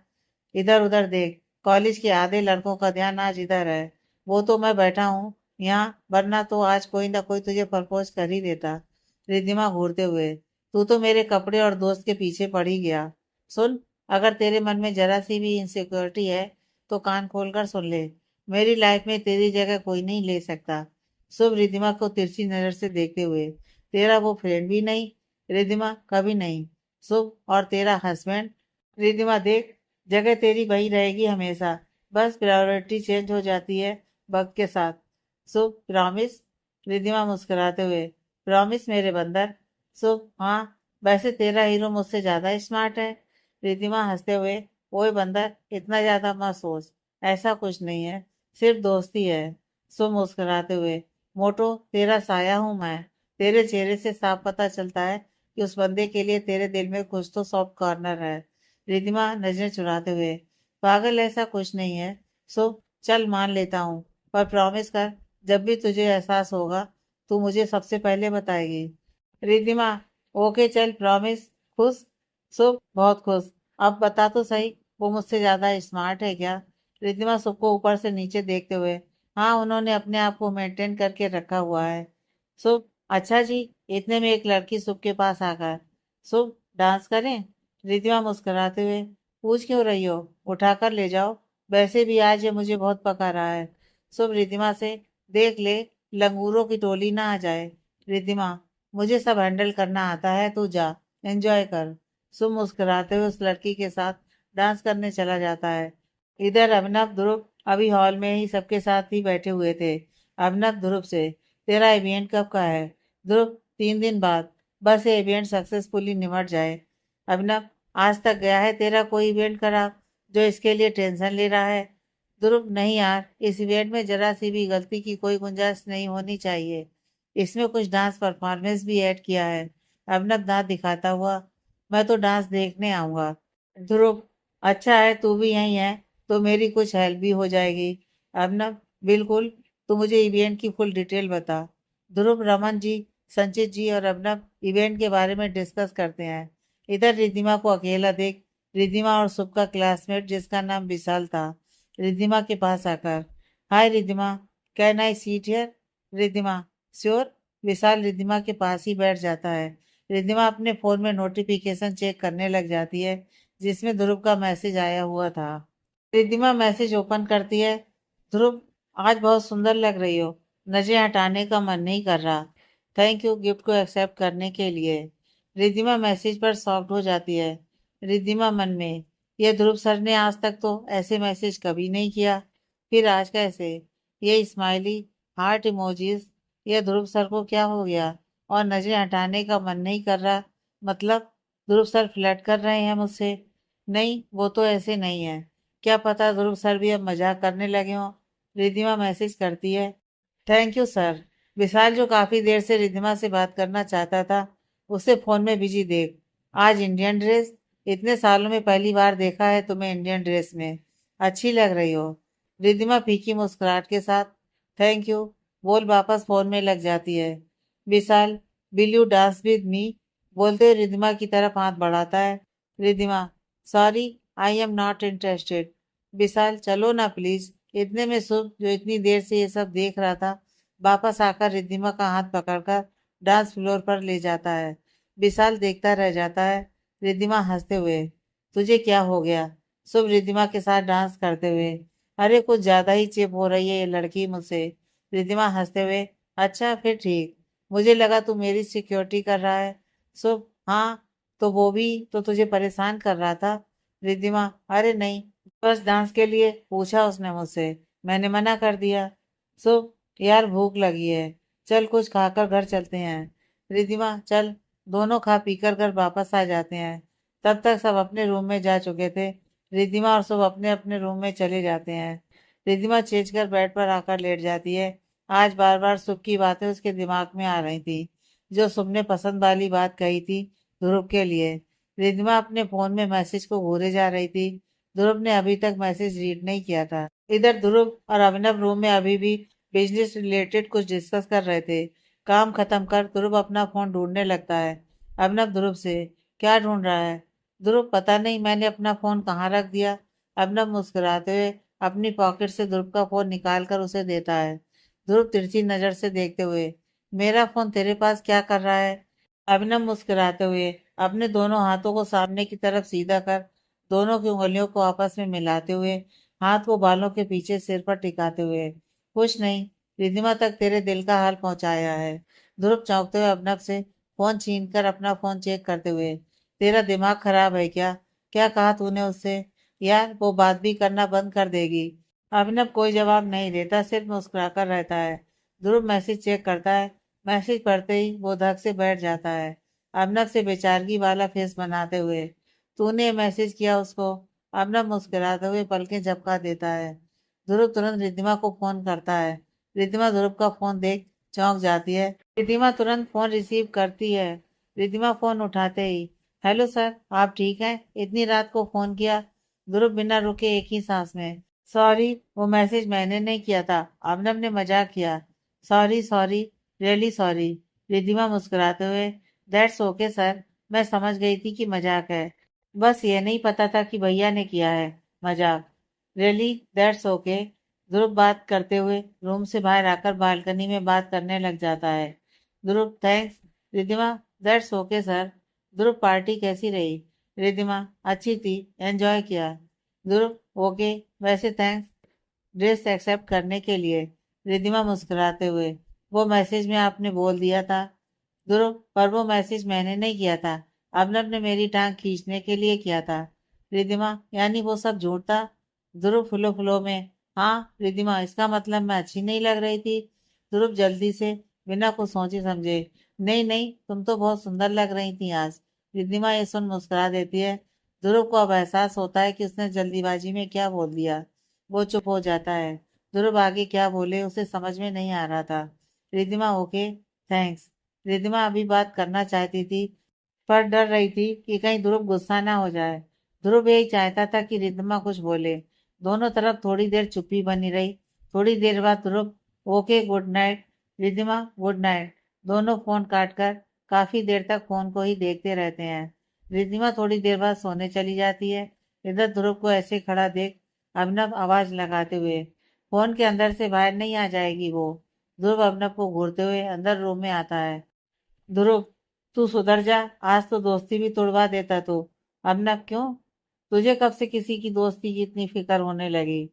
इधर उधर देख, कॉलेज के आधे लड़कों का ध्यान आज इधर है। वो तो मैं बैठा हूँ यहाँ, वरना तो आज कोई ना कोई तुझे प्रपोज कर ही देता। रिद्धिमा घूरते हुए, तू तो मेरे कपड़े और दोस्त के पीछे पड़ ही गया। सुन, अगर तेरे मन में जरा सी भी इनसिक्योरिटी है तो कान खोल कर सुन ले। मेरी लाइफ में तेरी जगह कोई नहीं ले सकता। शुभ रिद्धिमा को तिरछी नजर से देखते हुए, तेरा वो फ्रेंड भी नहीं? रिद्धिमा, कभी नहीं। शुभ, और तेरा हस्बैंड? रिद्धिमा, देख, जगह तेरी वही रहेगी हमेशा, बस प्रायोरिटी चेंज हो जाती है वक्त के साथ। शुभ, प्रॉमिस? रिद्धिमा मुस्कुराते हुए, प्रॉमिस मेरे बंदर। शुभ, हाँ, वैसे तेरा हीरो मुझसे ज्यादा स्मार्ट है। रिद्धिमा हंसते हुए, ओए बंदर, इतना ज्यादा मत सोच, ऐसा कुछ नहीं है, सिर्फ दोस्ती है। शुभ मुस्कुराते हुए, मोटो, तेरा साया हूं मैं। तेरे चेहरे से साफ पता चलता है कि उस बंदे के लिए तेरे दिल में कुछ तो सॉफ्ट कॉर्नर है। रिद्धिमा नजरें चुराते हुए, पागल, ऐसा कुछ नहीं है। सो चल, मान लेता हूँ, पर प्रॉमिस कर, जब भी तुझे एहसास होगा तू मुझे सबसे पहले बताएगी। रिद्धिमा, ओके, चल, प्रॉमिस। खुश? शुभ, बहुत खुश। अब बता तो सही, वो मुझसे ज्यादा स्मार्ट है क्या? रिद्धिमा सबको ऊपर से नीचे देखते हुए, हाँ, उन्होंने अपने आप को मेंटेन करके रखा हुआ है। शुभ, अच्छा जी। इतने में एक लड़की शुभ के पास आकर, शुभ, डांस करें? रिद्धिमा मुस्कुराते हुए, पूछ क्यों रही हो, उठाकर ले जाओ, वैसे भी आज ये मुझे बहुत पका रहा है। शुभ रिद्धिमा से, देख ले, लंगूरों की टोली ना आ जाए। रिद्धिमा, मुझे सब हैंडल करना आता है, तू जा, एंजॉय कर। शुभ मुस्कुराते हुए उस लड़की के साथ डांस करने चला जाता है। इधर अभिनव ध्रुव अभी हॉल में ही सबके साथ ही बैठे हुए थे। अभिनव ध्रुव से, तेरा इवेंट कब का है? ध्रुव, 3 दिन बाद, बस ये इवेंट सक्सेसफुली निमट जाए। अभिनव, आज तक गया है तेरा कोई इवेंट खराब जो इसके लिए टेंशन ले रहा है? ध्रुव, नहीं यार, इस इवेंट में जरा सी भी गलती की कोई गुंजाइश नहीं होनी चाहिए। इसमें कुछ डांस परफॉर्मेंस भी ऐड किया है। अभिनव दांत दिखाता हुआ, मैं तो डांस देखने आऊंगा। ध्रुव, अच्छा है तू भी यही है तो मेरी कुछ हेल्प भी हो जाएगी। अभिनव, बिल्कुल, तू मुझे इवेंट की फुल डिटेल बता। ध्रुव, रमन जी, संचित जी और अभिनव इवेंट के बारे में डिस्कस करते हैं। इधर रिद्धिमा को अकेला देख रिद्धिमा और शुभ का क्लासमेट जिसका नाम विशाल था, रिद्धिमा के पास आकर, hi Riddhima, can I seat here? Riddhima, sure. Vishal Riddhima के पास ही बैठ जाता है। रिद्धिमा अपने फोन में नोटिफिकेशन चेक करने लग जाती है जिसमें ध्रुव का मैसेज आया हुआ था। रिद्धिमा मैसेज ओपन करती है। ध्रुव, आज बहुत सुंदर लग रही हो, नजरें हटाने का मन नहीं कर रहा। थैंक यू गिफ्ट को एक्सेप्ट करने के लिए। रिद्धिमा मैसेज पर सॉफ्ट हो जाती है। रिद्धिमा मन में, यह ध्रुव सर ने आज तक तो ऐसे मैसेज कभी नहीं किया, फिर आज कैसे? ये स्माइली, हार्ट इमोजीज, यह ध्रुव सर को क्या हो गया और नजरें हटाने का मन नहीं कर रहा? मतलब ध्रुव सर फ्लर्ट कर रहे हैं मुझसे? नहीं, वो तो ऐसे नहीं है। क्या पता ध्रुव सर भी अब मजाक करने लगे हों। रिद्धिमा मैसेज करती है, थैंक यू सर। विशाल, जो काफी देर से रिद्धिमा से बात करना चाहता था, उसे फोन में बिजी देख, आज इंडियन ड्रेस, इतने सालों में पहली बार देखा है तुम्हें इंडियन ड्रेस में, अच्छी लग रही हो। रिद्धिमा फीकी मुस्कुराहट के साथ, थैंक यू, बोल वापस फोन में लग जाती है। Vishal, will you dance with me? बोलते हुए रिद्धिमा की तरफ हाथ बढ़ाता है। Riddhima, sorry, I am not interested. Vishal, चलो ना प्लीज। इतने में शुभ, जो इतनी देर से ये सब देख रहा था, वापस आकर रिद्धिमा का हाथ पकड़कर डांस फ्लोर पर ले जाता है। विशाल देखता रह जाता है। रिद्धिमा हंसते हुए, तुझे क्या हो गया? शुभ रिद्धिमा के साथ डांस करते हुए, अरे कुछ ज्यादा ही चिप हो रही है ये लड़की मुझसे। रिद्धिमा हंसते हुए, अच्छा फिर ठीक, मुझे लगा तू मेरी सिक्योरिटी कर रहा है। शुभ, हाँ, तो वो भी तो तुझे परेशान कर रहा था। रिद्धिमा, अरे नहीं, बस डांस के लिए पूछा उसने मुझसे, मैंने मना कर दिया। शुभ, यार भूख लगी है, चल कुछ खाकर घर चलते हैं। रिद्धिमा, चल। दोनों खा पीकर घर वापस आ जाते हैं। तब तक सब अपने रूम में जा चुके थे। रिद्धिमा और शुभ अपने अपने रूम में चले जाते हैं। रिद्धिमा चेंज कर बेड पर आकर लेट जाती है। आज बार बार शुभ की बातें उसके दिमाग में आ रही थी, जो शुभ ने पसंद वाली बात कही थी ध्रुव के लिए। रिद्धिमा अपने फोन में मैसेज को घूरे जा रही थी। ध्रुव ने अभी तक मैसेज रीड नहीं किया था। इधर ध्रुव और अभिनव रूम में अभी भी बिजनेस रिलेटेड कुछ डिस्कस कर रहे थे। काम खत्म कर ध्रुव अपना फोन ढूंढने लगता है। अभिनव ध्रुव से, क्या ढूंढ रहा है? ध्रुव, पता नहीं मैंने अपना फोन कहाँ रख दिया। अभिनव मुस्कुराते हुए अपनी पॉकेट से ध्रुव का फोन निकाल कर उसे देता है। ध्रुव तिरछी नजर से देखते हुए, मेरा फोन तेरे पास क्या कर रहा है? अभिनव मुस्कुराते हुए अपने दोनों हाथों को सामने की तरफ सीधा कर दोनों की उंगलियों को आपस में मिलाते हुए हाथ को बालों के पीछे सिर पर टिकाते हुए, कुछ नहीं, रिधिमा तक तेरे दिल का हाल पहुंचाया है। ध्रुव चौंकते हुए अभिनव से फोन छीन कर अपना फोन चेक करते हुए, तेरा दिमाग खराब है क्या? क्या कहा तूने उससे? यार वो बात भी करना बंद कर देगी। अभिनव कोई जवाब नहीं देता, सिर्फ मुस्कुराकर रहता है। ध्रुव मैसेज चेक करता है। मैसेज पढ़ते ही वो धक से बैठ जाता है, अभिनव से बेचारगी वाला फेस बनाते हुए। तूने मैसेज किया उसको? अभिनव मुस्कुराते हुए पलकें झपका देता है। ध्रुव तुरंत रिद्धिमा को फोन करता है। रिद्धिमा ध्रुव का फोन देख चौंक जाती है। रिद्धिमा तुरंत फोन रिसीव करती है। रिद्धिमा फोन उठाते ही, हेलो सर, आप ठीक हैं? इतनी रात को फोन किया? ध्रुव बिना रुके एक ही सांस में, सॉरी, वो मैसेज मैंने नहीं किया था, अभिनव ने मजाक किया। Sorry sorry, really sorry. Riddhima मुस्कुराते हुए, दैट्स ओके सर, मैं समझ गई थी कि मजाक है, बस ये नहीं पता था कि भैया ने किया है मजाक। Really, that's okay. ध्रुव बात करते हुए रूम से बाहर आकर बालकनी में बात करने लग जाता है। Dhruv, thanks. Riddhima, that's okay sir. Dhruv, party कैसी रही? रिद्धिमा, अच्छी थी, एंजॉय किया। ध्रुव, ओके, वैसे थैंक्स ड्रेस एक्सेप्ट करने के लिए। रिद्धिमा मुस्कुराते हुए, वो मैसेज में आपने बोल दिया था। ध्रुव, पर वो मैसेज मैंने नहीं किया था, अभिनव ने मेरी टांग खींचने के लिए किया था। रिद्धिमा, यानी वो सब झूठ था? ध्रुव फुलो फुलो में, हाँ। रिद्धिमा, इसका मतलब मैं अच्छी नहीं लग रही थी? ध्रुव जल्दी से, बिना कुछ सोचे समझे, नहीं नहीं, तुम तो बहुत सुंदर लग रही थी आज। रिद्धिमा ये सुन मुस्कुरा देती है। ध्रुव को अब एहसास होता है कि उसने जल्दीबाजी में क्या बोल दिया। वो चुप हो जाता है। ध्रुव आगे क्या बोले उसे समझ में नहीं आ रहा था। Riddhima, okay, thanks. रिद्धिमा अभी बात करना चाहती थी, पर डर रही थी कि कहीं ध्रुव गुस्सा ना हो जाए। ध्रुव यही चाहता था कि रिद्धिमा कुछ बोले। दोनों तरफ थोड़ी देर चुप्पी बनी रही। थोड़ी देर बाद Dhruv, okay, good night. Riddhima, good night. दोनों फोन काटकर काफी देर तक फोन को ही देखते रहते हैं। रिद्धिमा थोड़ी देर बाद सोने चली जाती है। इधर ध्रुव को ऐसे खड़ा देख अभिनव आवाज लगाते हुए, फोन के अंदर से बाहर नहीं आ जाएगी वो? ध्रुव अभिनव को घूरते हुए अंदर रूम में आता है। ध्रुव, तू सुधर जा, आज तो दोस्ती भी तोड़वा देता तू। अभिनव, क्यों? तुझे कब से किसी की दोस्ती की इतनी फिक्र होने लगी?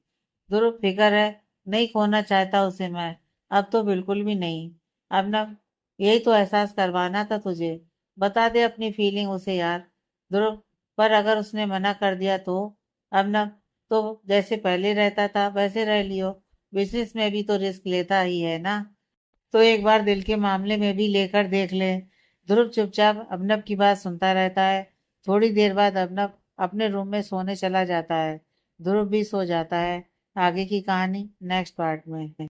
ध्रुव, फिक्र है, नहीं खोना चाहता उसे मैं, अब तो बिल्कुल भी नहीं। अभिनव, यही तो एहसास करवाना था तुझे, बता दे अपनी फीलिंग उसे यार। ध्रुव, पर अगर उसने मना कर दिया तो? अभिनव, तो जैसे पहले रहता था वैसे रह लियो, बिजनेस में भी तो रिस्क लेता ही है ना, तो एक बार दिल के मामले में भी लेकर देख ले। ध्रुव चुपचाप अभिनव की बात सुनता रहता है। थोड़ी देर बाद अभिनव अपने रूम में सोने चला जाता है। ध्रुव भी सो जाता है। आगे की कहानी नेक्स्ट पार्ट में।